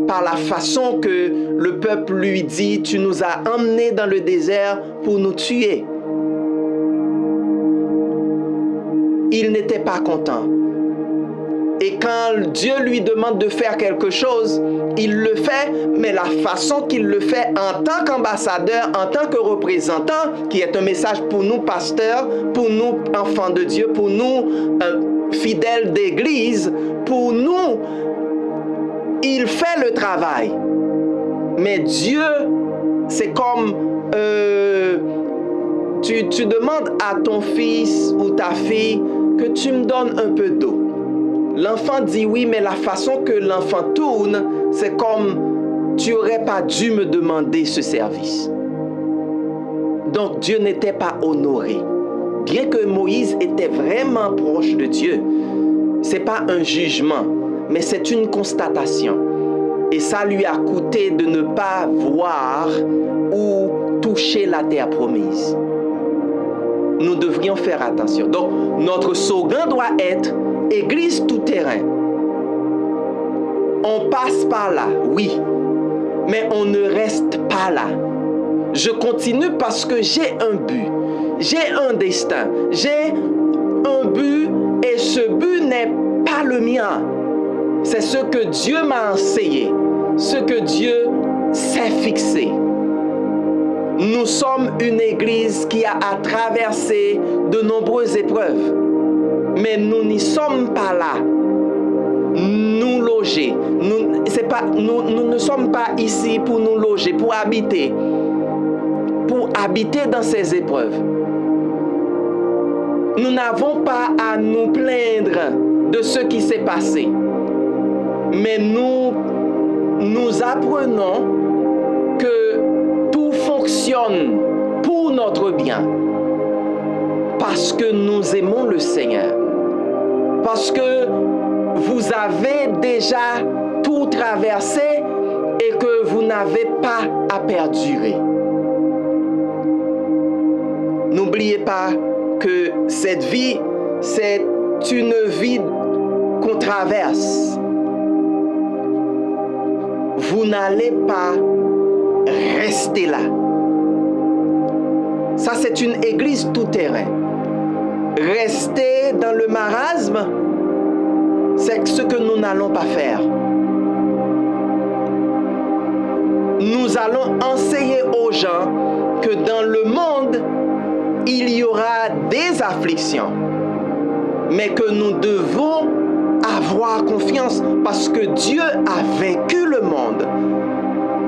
par la façon que le peuple lui dit « Tu nous as emmenés dans le désert pour nous tuer ». Il n'était pas content. Et quand Dieu lui demande de faire quelque chose, il le fait, mais la façon qu'il le fait en tant qu'ambassadeur, en tant que représentant, qui est un message pour nous pasteurs, pour nous enfants de Dieu, pour nous fidèles d'église, pour nous, il fait le travail. Mais Dieu, c'est comme... Tu demandes à ton fils ou ta fille que tu me donnes un peu d'eau. L'enfant dit oui, mais la façon que l'enfant tourne, c'est comme tu n'aurais pas dû me demander ce service. Donc Dieu n'était pas honoré. Bien que Moïse était vraiment proche de Dieu, ce n'est pas un jugement, mais c'est une constatation. Et ça lui a coûté de ne pas voir ou toucher la terre promise. Nous devrions faire attention. Donc, notre slogan doit être « Église tout-terrain ». On passe par là, oui, mais on ne reste pas là. Je continue parce que j'ai un but, j'ai un destin, j'ai un but et ce but n'est pas le mien. C'est ce que Dieu m'a enseigné, ce que Dieu s'est fixé. Nous sommes une église qui a traversé de nombreuses épreuves, mais nous n'y sommes pas là, nous loger. Nous ne sommes pas ici pour nous loger, pour habiter dans ces épreuves. Nous n'avons pas à nous plaindre de ce qui s'est passé, mais nous apprenons que tout fonctionne pour notre bien parce que nous aimons le Seigneur, parce que vous avez déjà tout traversé et que vous n'avez pas à perdurer. N'oubliez pas que cette vie, c'est une vie qu'on traverse. Vous n'allez pas rester là. Ça, c'est une église tout-terrain. Rester dans le marasme, c'est ce que nous n'allons pas faire. Nous allons enseigner aux gens que dans le monde, il y aura des afflictions, mais que nous devons avoir confiance parce que Dieu a vaincu le monde.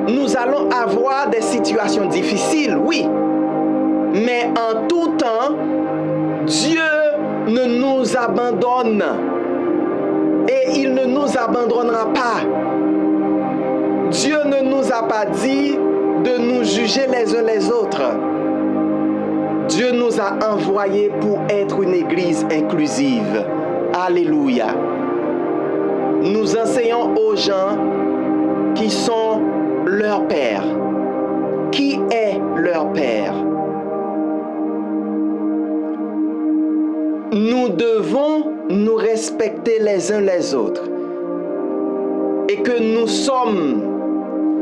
Nous allons avoir des situations difficiles, oui, mais en tout temps, Dieu ne nous abandonne et il ne nous abandonnera pas. Dieu ne nous a pas dit de nous juger les uns les autres. Dieu nous a envoyés pour être une église inclusive. Alléluia. Nous enseignons aux gens qui sont leur père. Qui est leur père? Nous devons nous respecter les uns les autres. Et que nous sommes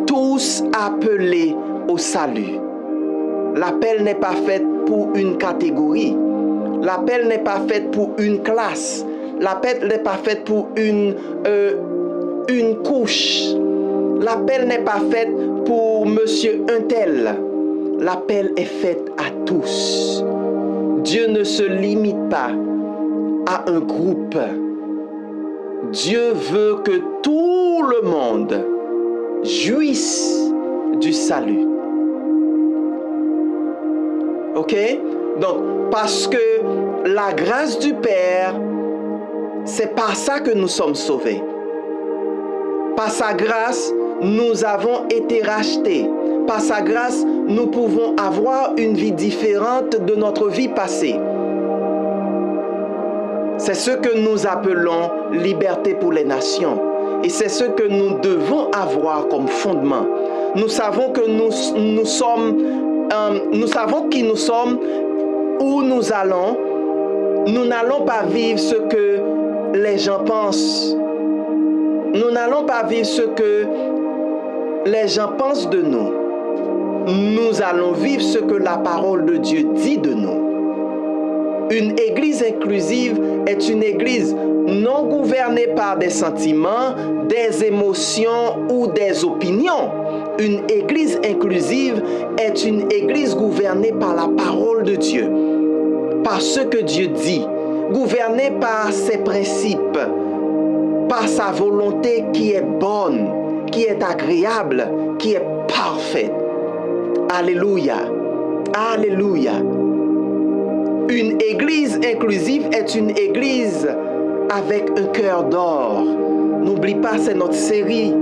tous appelés au salut. L'appel n'est pas fait pour une catégorie. L'appel n'est pas fait pour une classe. L'appel n'est pas fait pour une couche. L'appel n'est pas fait pour monsieur un tel. L'appel est fait à tous. Dieu ne se limite pas à un groupe. Dieu veut que tout le monde jouisse du salut. Ok? Donc, parce que la grâce du Père, c'est par ça que nous sommes sauvés. Par sa grâce, nous avons été rachetés. Par sa grâce, nous pouvons avoir une vie différente de notre vie passée. C'est ce que nous appelons liberté pour les nations. Et c'est ce que nous devons avoir comme fondement. Nous savons que nous savons qui nous sommes, où nous allons. Nous n'allons pas vivre ce que les gens pensent. Nous n'allons pas vivre ce que les gens pensent de nous. Nous allons vivre ce que la parole de Dieu dit de nous. Une église inclusive est une église non gouvernée par des sentiments, des émotions ou des opinions. Une église inclusive est une église gouvernée par la parole de Dieu, par ce que Dieu dit, gouvernée par ses principes, par sa volonté qui est bonne, qui est agréable, qui est parfaite. Alléluia. Alléluia. Une église inclusive est une église avec un cœur d'or. N'oublie pas, c'est notre série.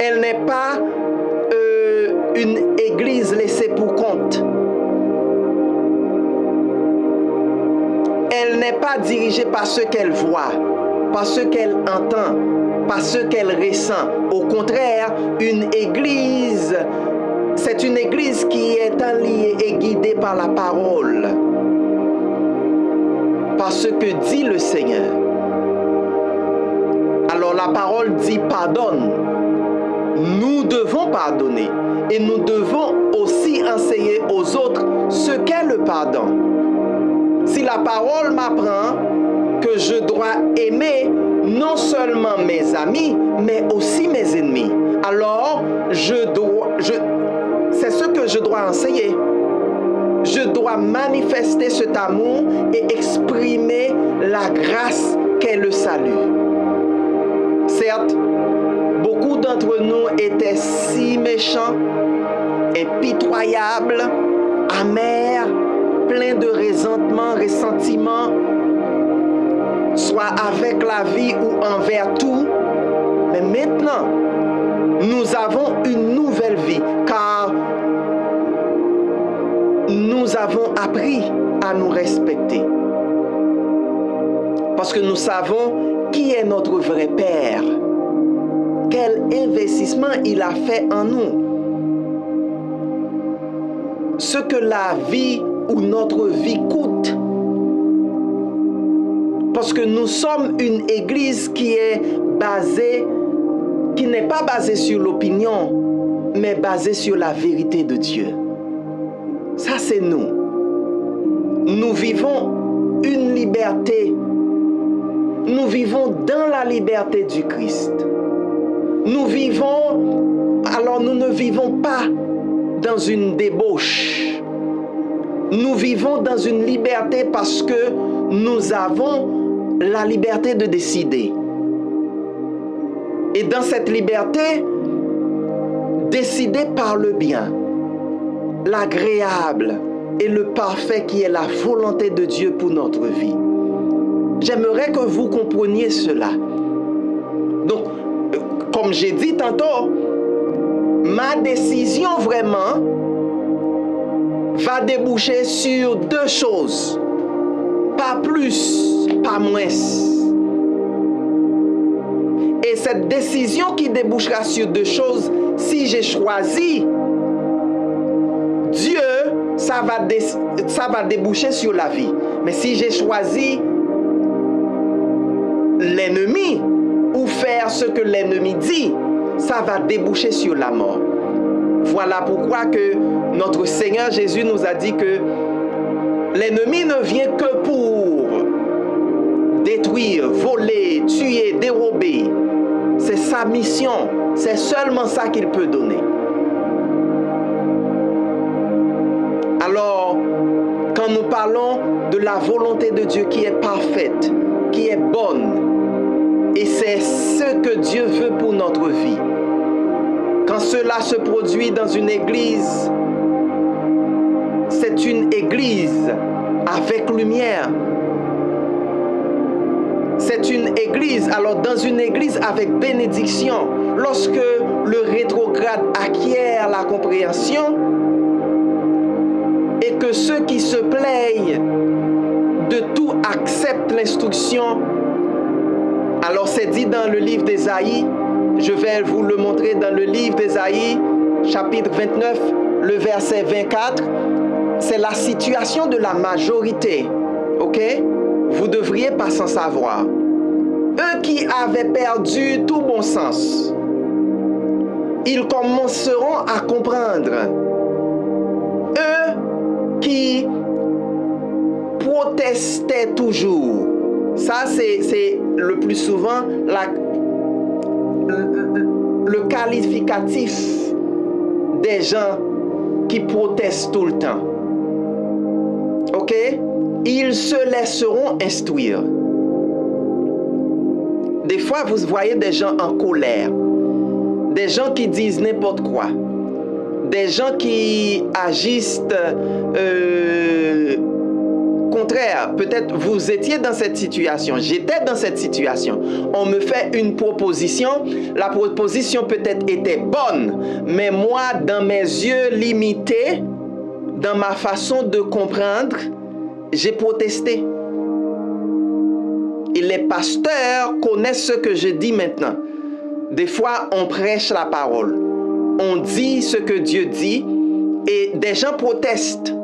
Elle n'est pas une église laissée pour compte. Elle n'est pas dirigée par ce qu'elle voit, par ce qu'elle entend, par ce qu'elle ressent. Au contraire, une église, c'est une église qui est alliée et guidée par la parole, par ce que dit le Seigneur. Alors la parole dit pardonne. Nous devons pardonner et nous devons aussi enseigner aux autres ce qu'est le pardon. Si la parole m'apprend que je dois aimer non seulement mes amis, mais aussi mes ennemis, alors c'est ce que je dois enseigner. Je dois manifester cet amour et exprimer la grâce qu'est le salut. Certes, beaucoup d'entre nous étaient si méchants, impitoyables, amers, pleins de ressentiments, soit avec la vie ou envers tout. Mais maintenant, nous avons une nouvelle vie, car nous avons appris à nous respecter. Parce que nous savons qui est notre vrai Père. Quel investissement il a fait en nous. Ce que la vie ou notre vie coûte. Parce que nous sommes une église qui n'est pas basée sur l'opinion, mais basée sur la vérité de Dieu. Ça, c'est nous. Nous vivons une liberté. Nous vivons dans la liberté du Christ. Nous ne vivons pas dans une débauche. Nous vivons dans une liberté parce que nous avons la liberté de décider. Et dans cette liberté, décider par le bien, l'agréable et le parfait qui est la volonté de Dieu pour notre vie. J'aimerais que vous compreniez cela. Donc, comme j'ai dit tantôt, ma décision vraiment va déboucher sur deux choses. Pas plus, pas moins. Et cette décision qui débouchera sur deux choses, si j'ai choisi Dieu, ça va déboucher sur la vie. Mais si j'ai choisi l'ennemi ou faire ce que l'ennemi dit, ça va déboucher sur la mort. Voilà pourquoi que notre Seigneur Jésus nous a dit que l'ennemi ne vient que pour détruire, voler, tuer, dérober. C'est sa mission. C'est seulement ça qu'il peut donner. Alors, quand nous parlons de la volonté de Dieu qui est parfaite, qui est bonne, et c'est ce que Dieu veut pour notre vie. Quand cela se produit dans une église, c'est une église avec lumière. C'est une église, alors dans une église avec bénédiction, lorsque le rétrograde acquiert la compréhension et que ceux qui se plaignent de tout acceptent l'instruction, alors c'est dit dans le livre d'Ésaïe, je vais vous le montrer dans le livre d'Ésaïe, chapitre 29, le verset 24, c'est la situation de la majorité, ok? Vous ne devriez pas s'en savoir. Eux qui avaient perdu tout bon sens, ils commenceront à comprendre. Eux qui protestaient toujours, ça c'est le plus souvent le qualificatif des gens qui protestent tout le temps. Ok? Ils se laisseront instruire. Des fois, vous voyez des gens en colère, des gens qui disent n'importe quoi, des gens qui agissent contraire. Peut-être vous étiez dans cette situation, j'étais dans cette situation. On me fait une proposition, la proposition peut-être était bonne, mais moi, dans mes yeux limités, dans ma façon de comprendre, j'ai protesté. Et les pasteurs connaissent ce que je dis maintenant. Des fois, on prêche la parole. On dit ce que Dieu dit et des gens protestent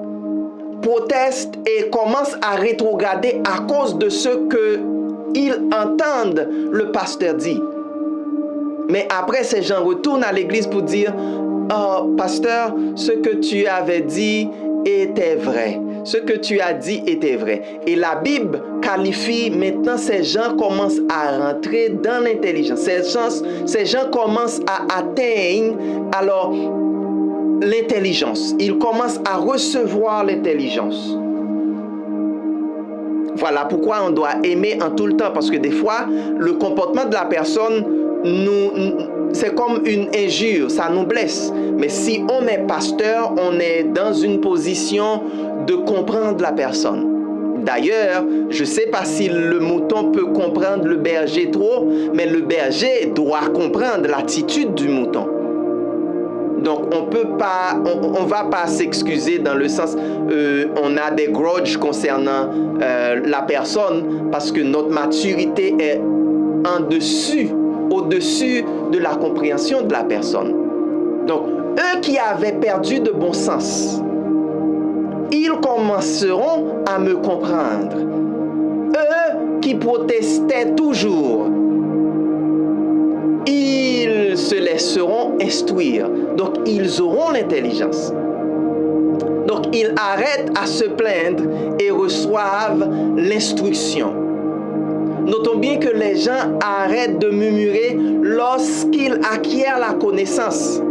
et commencent à rétrograder à cause de ce qu'ils entendent le pasteur dire. Mais après, ces gens retournent à l'église pour dire, oh, pasteur, ce que tu avais dit était vrai. Ce que tu as dit était vrai. Et la Bible qualifie maintenant ces gens commencent à rentrer dans l'intelligence. Ces gens commencent à atteindre alors l'intelligence. Ils commencent à recevoir l'intelligence. Voilà pourquoi on doit aimer en tout le temps. Parce que des fois, le comportement de la personne, c'est comme une injure, ça nous blesse. Mais si on est pasteur, on est dans une position de comprendre la personne. D'ailleurs, je ne sais pas si le mouton peut comprendre le berger trop, mais le berger doit comprendre l'attitude du mouton. Donc, on va pas s'excuser dans le sens, on a des grudges concernant la personne parce que notre maturité est au-dessus de la compréhension de la personne. Donc, eux qui avaient perdu de bon sens, ils commenceront à me comprendre. Eux qui protestaient toujours, ils se laisseront instruire. Donc, ils auront l'intelligence. Donc, ils arrêtent à se plaindre et reçoivent l'instruction. Notons bien que les gens arrêtent de murmurer lorsqu'ils acquièrent la connaissance.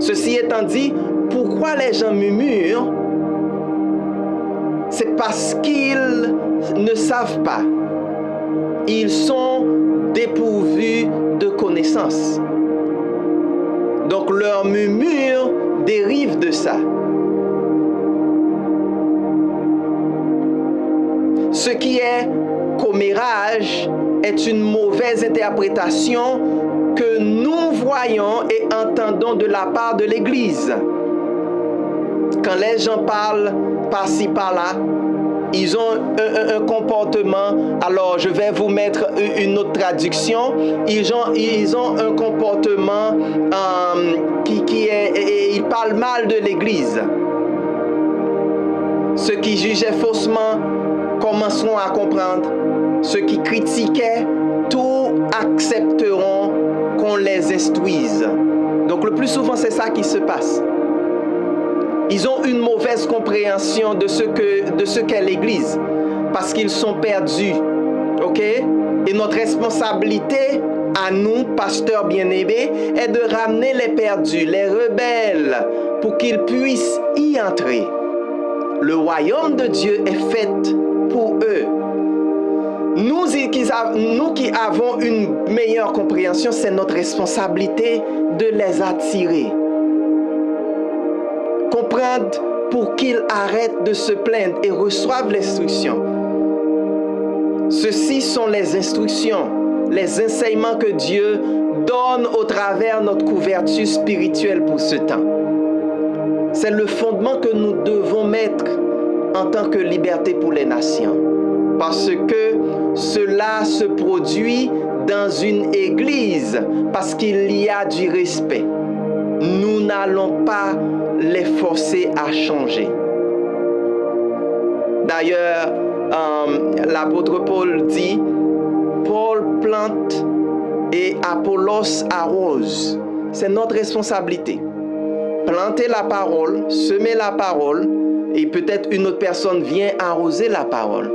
Ceci étant dit, pourquoi les gens murmurent? C'est parce qu'ils ne savent pas. Ils sont dépourvus de connaissance. Donc leur murmure dérive de ça. Ce qui est commérage est une mauvaise interprétation que nous voyons et entendons de la part de l'Église. Quand les gens parlent par-ci, par-là, ils ont un comportement. Alors, je vais vous mettre une autre traduction. Ils ont un comportement qui est... Ils parlent mal de l'Église. Ceux qui jugeaient faussement commenceront à comprendre. Ceux qui critiquaient, tout accepteront qu'on les instruise. Donc, le plus souvent, c'est ça qui se passe. Ils ont une mauvaise compréhension de ce qu'est l'Église parce qu'ils sont perdus. OK? Et notre responsabilité à nous, pasteurs bien-aimés, est de ramener les perdus, les rebelles, pour qu'ils puissent y entrer. Le royaume de Dieu est fait pour eux. Nous qui avons une meilleure compréhension, c'est notre responsabilité de les attirer. Comprendre pour qu'ils arrêtent de se plaindre et reçoivent l'instruction. Ceci sont les instructions, les enseignements que Dieu donne au travers de notre couverture spirituelle pour ce temps. C'est le fondement que nous devons mettre en tant que liberté pour les nations. Parce que cela se produit dans une église, parce qu'il y a du respect. Nous n'allons pas les forcer à changer. D'ailleurs, l'apôtre Paul dit, Paul plante et Apollos arrose. C'est notre responsabilité. Planter la parole, semer la parole, et peut-être une autre personne vient arroser la parole.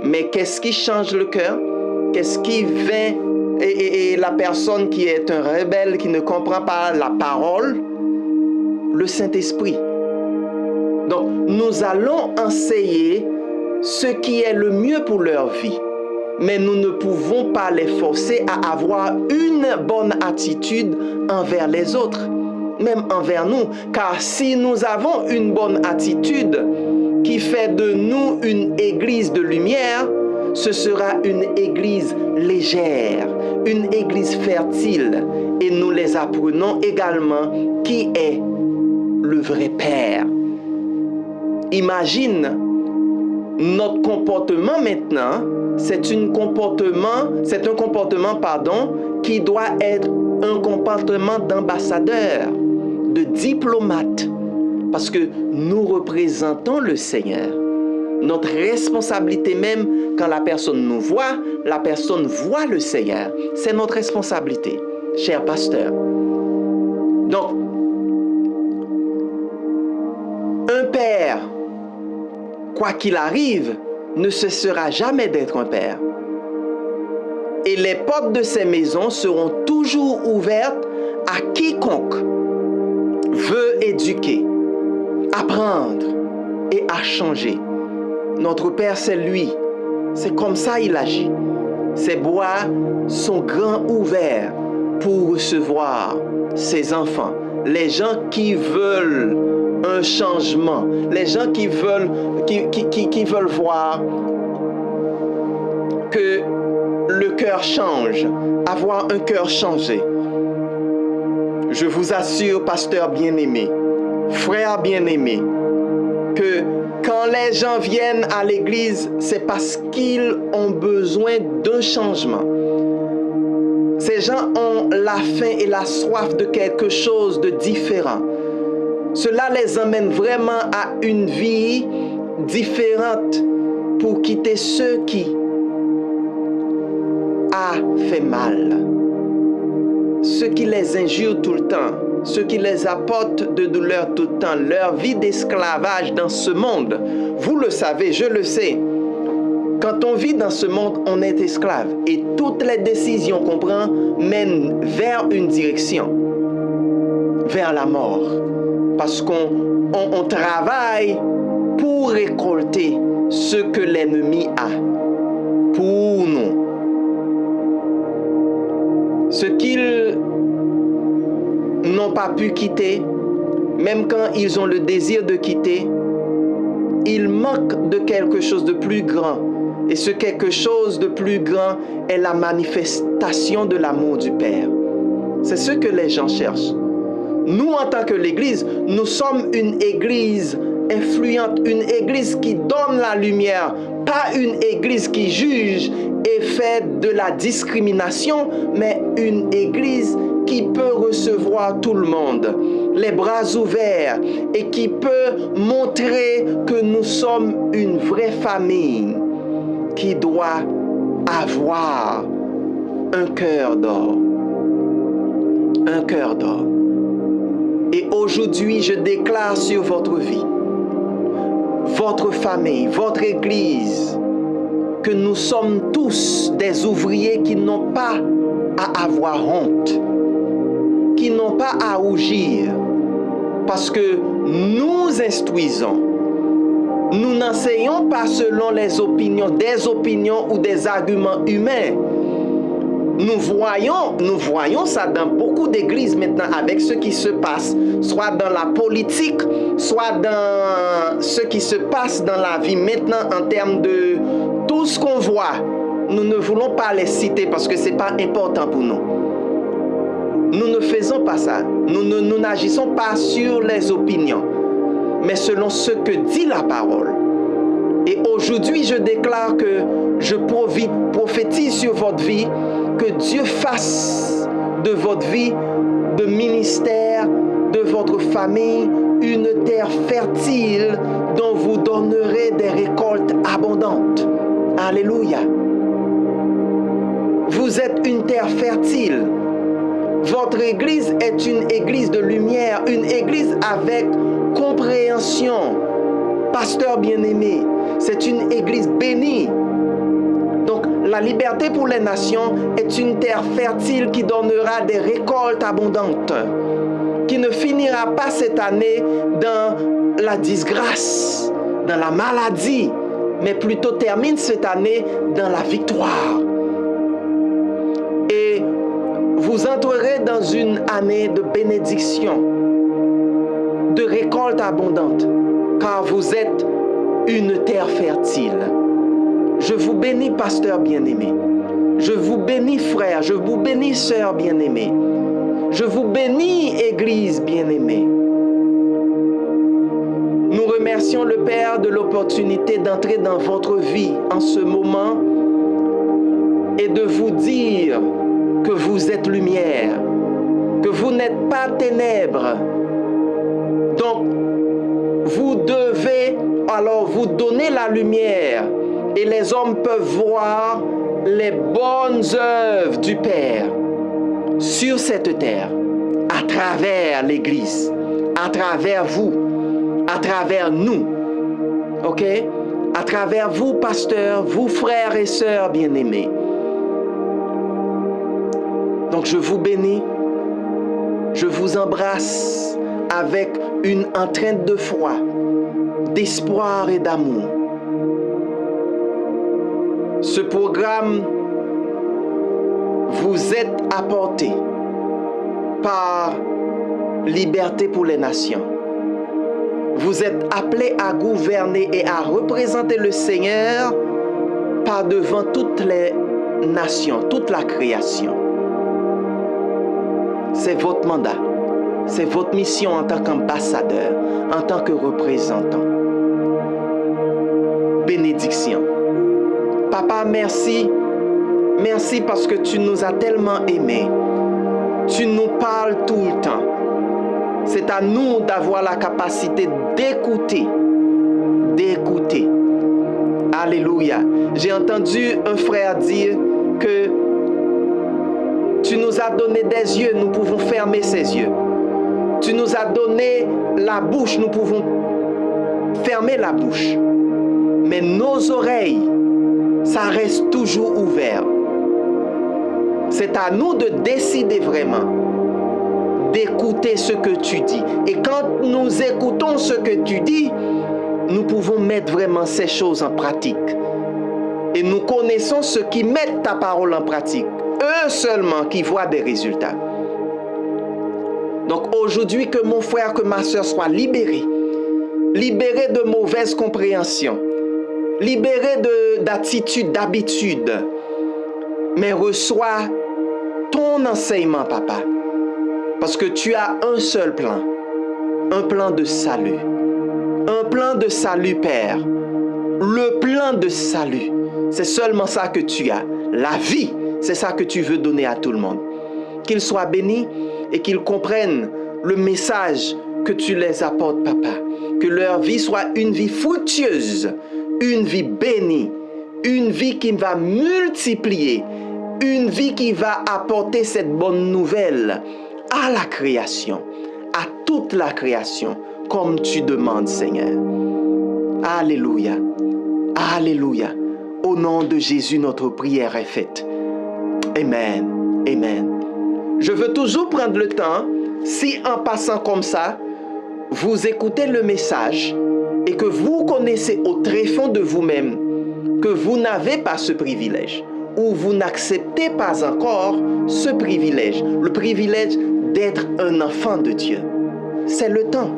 Mais qu'est-ce qui change le cœur? Qu'est-ce qui vient et la personne qui est un rebelle, qui ne comprend pas la parole? Le Saint-Esprit. Donc, nous allons enseigner ce qui est le mieux pour leur vie. Mais nous ne pouvons pas les forcer à avoir une bonne attitude envers les autres, même envers nous. Car si nous avons une bonne attitude qui fait de nous une église de lumière, ce sera une église légère, une église fertile. Et nous les apprenons également qui est le vrai Père. Imagine notre comportement maintenant, c'est un comportement qui doit être un comportement d'ambassadeur, de diplomate, parce que nous représentons le Seigneur. Notre responsabilité même, quand la personne nous voit, la personne voit le Seigneur. C'est notre responsabilité. cher pasteur. Donc, un père, quoi qu'il arrive, ne cessera jamais d'être un père. Et les portes de ces maisons seront toujours ouvertes à quiconque veut éduquer, apprendre et à changer. Notre Père, c'est lui. C'est comme ça il agit. Ses bois sont grands ouverts pour recevoir ses enfants. Les gens qui veulent un changement, les gens qui veulent voir que le cœur change, avoir un cœur changé. Je vous assure, pasteur bien-aimé, frère bien-aimé, que quand les gens viennent à l'église, c'est parce qu'ils ont besoin d'un changement. Ces gens ont la faim et la soif de quelque chose de différent. Cela les emmène vraiment à une vie différente pour quitter ce qui a fait mal, ceux qui les injurent tout le temps, ceux qui les apportent de douleur tout le temps, leur vie d'esclavage dans ce monde. Vous le savez, je le sais. Quand on vit dans ce monde, on est esclave. Et toutes les décisions qu'on prend mènent vers une direction, vers la mort. Parce qu'on travaille pour récolter ce que l'ennemi a pour nous. Ce qu'ils n'ont pas pu quitter, même quand ils ont le désir de quitter, ils manquent de quelque chose de plus grand. Et ce quelque chose de plus grand est la manifestation de l'amour du Père. C'est ce que les gens cherchent. Nous, en tant que l'Église, nous sommes une Église influente, une Église qui donne la lumière, pas une Église qui juge et fait de la discrimination, mais une Église qui peut recevoir tout le monde, les bras ouverts, et qui peut montrer que nous sommes une vraie famille qui doit avoir un cœur d'or. Un cœur d'or. Et aujourd'hui, je déclare sur votre vie, votre famille, votre Église, que nous sommes tous des ouvriers qui n'ont pas à avoir honte, qui n'ont pas à rougir, parce que nous instruisons. Nous n'enseignons pas selon les opinions, des opinions ou des arguments humains. Nous voyons ça dans beaucoup d'églises maintenant avec ce qui se passe, soit dans la politique, soit dans ce qui se passe dans la vie maintenant en termes de tout ce qu'on voit. Nous ne voulons pas les citer parce que ce n'est pas important pour nous. Nous ne faisons pas ça. Nous n'agissons pas sur les opinions, mais selon ce que dit la parole. Et aujourd'hui, je déclare que je prophétise sur votre vie, que Dieu fasse de votre vie, de ministère, de votre famille, une terre fertile dont vous donnerez des récoltes abondantes. Alléluia. Vous êtes une terre fertile. Votre église est une église de lumière, une église avec compréhension. Pasteur bien-aimé, c'est une église bénie. Donc, la liberté pour les nations est une terre fertile qui donnera des récoltes abondantes, qui ne finira pas cette année dans la disgrâce, dans la maladie, mais plutôt termine cette année dans la victoire. Et vous entrerez dans une année de bénédiction, de récolte abondante, car vous êtes une terre fertile. Je vous bénis, pasteur bien-aimé. Je vous bénis, frère. Je vous bénis, sœur bien-aimée. Je vous bénis, Église bien-aimée. Nous remercions le Père de l'opportunité d'entrer dans votre vie en ce moment et de vous dire que vous êtes lumière, que vous n'êtes pas ténèbres. Donc, vous devez alors vous donner la lumière et les hommes peuvent voir les bonnes œuvres du Père. sur cette terre, à travers l'Église, à travers vous, à travers nous, ok? À travers vous, pasteurs, vous, frères et sœurs bien-aimés. Donc je vous bénis, je vous embrasse avec une entraîne de foi, d'espoir et d'amour. Ce programme vous est apporté par Liberté pour les Nations. Vous êtes appelés à gouverner et à représenter le Seigneur par devant toutes les nations, toute la création. C'est votre mandat, c'est votre mission en tant qu'ambassadeur, en tant que représentant. Bénédiction. Papa, merci. Merci parce que tu nous as tellement aimés. Tu nous parles tout le temps. C'est à nous d'avoir la capacité d'écouter. D'écouter. Alléluia. J'ai entendu un frère dire que tu nous as donné des yeux, nous pouvons fermer ces yeux. Tu nous as donné la bouche, nous pouvons fermer la bouche. Mais nos oreilles, ça reste toujours ouvert. C'est à nous de décider vraiment d'écouter ce que tu dis. Et quand nous écoutons ce que tu dis, nous pouvons mettre vraiment ces choses en pratique. Et nous connaissons ceux qui mettent ta parole en pratique. Eux seulement qui voient des résultats. Donc aujourd'hui, que mon frère, que ma soeur soient libérés. Libérés de mauvaises compréhensions. Libérés d'attitudes, d'habitudes. Mais reçois ton enseignement, papa. Parce que tu as un seul plan. Un plan de salut. Un plan de salut, Père. Le plan de salut. C'est seulement ça que tu as. La vie, c'est ça que tu veux donner à tout le monde. Qu'ils soient bénis et qu'ils comprennent le message que tu les apportes, papa. Que leur vie soit une vie fructueuse, une vie bénie, une vie qui va multiplier, une vie qui va apporter cette bonne nouvelle à la création, à toute la création, comme tu demandes, Seigneur. Alléluia. Alléluia. Au nom de Jésus, notre prière est faite. Amen. Amen. Je veux toujours prendre le temps, si en passant comme ça, vous écoutez le message et que vous connaissez au tréfonds de vous-même que vous n'avez pas ce privilège ou vous n'acceptez pas encore ce privilège, le privilège d'être un enfant de Dieu. C'est le temps.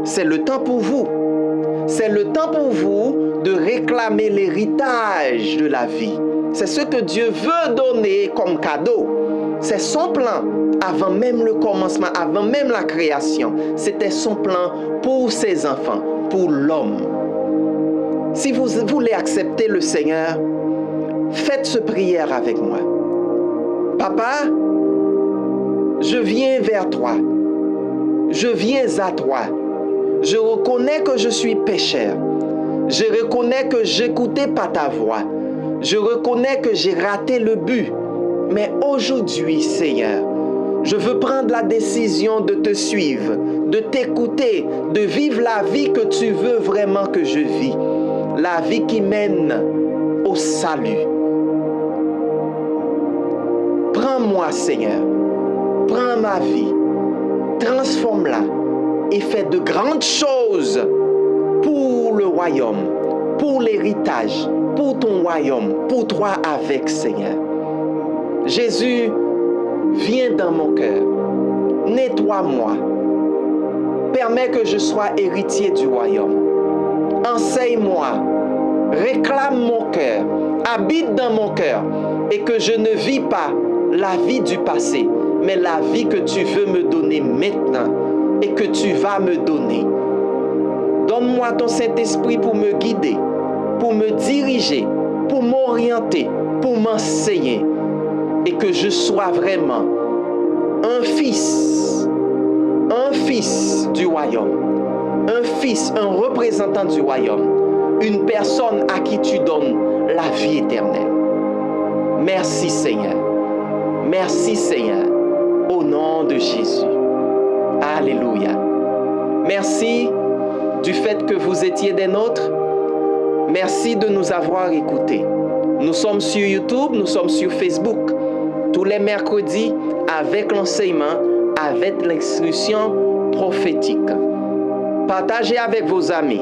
C'est le temps pour vous. C'est le temps pour vous de réclamer l'héritage de la vie. C'est ce que Dieu veut donner comme cadeau. C'est son plan avant même le commencement, avant même la création. C'était son plan pour ses enfants, pour l'homme. Si vous voulez accepter le Seigneur, faites cette prière avec moi. Papa, je viens vers toi. Je viens à toi. Je reconnais que je suis pécheur. Je reconnais que j'écoutais pas ta voix. Je reconnais que j'ai raté le but. Mais aujourd'hui, Seigneur, je veux prendre la décision de te suivre, de t'écouter, de vivre la vie que tu veux vraiment que je vis. La vie qui mène au salut. Prends-moi, Seigneur. Prends ma vie. Transforme-la et fais de grandes choses pour le royaume, pour l'héritage, pour ton royaume, pour toi avec, Seigneur. Jésus, viens dans mon cœur. Nettoie-moi. Permets que je sois héritier du royaume. Enseigne-moi. Réclame mon cœur. Habite dans mon cœur. Et que je ne vis pas la vie du passé, mais la vie que tu veux me donner maintenant et que tu vas me donner. Donne-moi ton Saint-Esprit pour me guider, pour me diriger, pour m'orienter, pour m'enseigner. Et que je sois vraiment un fils du royaume, un fils, un représentant du royaume, une personne à qui tu donnes la vie éternelle. Merci Seigneur. Merci Seigneur, au nom de Jésus. Alléluia. Merci du fait que vous étiez des nôtres. Merci de nous avoir écoutés. Nous sommes sur YouTube, nous sommes sur Facebook, tous les mercredis avec l'enseignement, avec l'instruction prophétique. Partagez avec vos amis,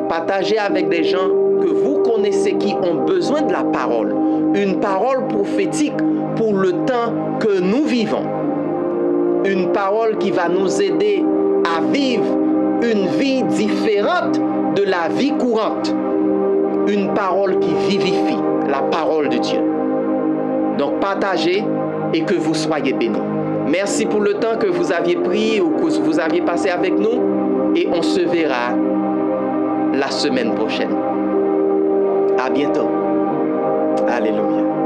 partagez avec des gens que vous connaissez qui ont besoin de la parole, une parole prophétique pour le temps que nous vivons, une parole qui va nous aider à vivre une vie différente de la vie courante, une parole qui vivifie, la parole de Dieu. Donc partagez et que vous soyez bénis. Merci pour le temps que vous aviez pris ou que vous aviez passé avec nous et on se verra la semaine prochaine. À bientôt. Alléluia.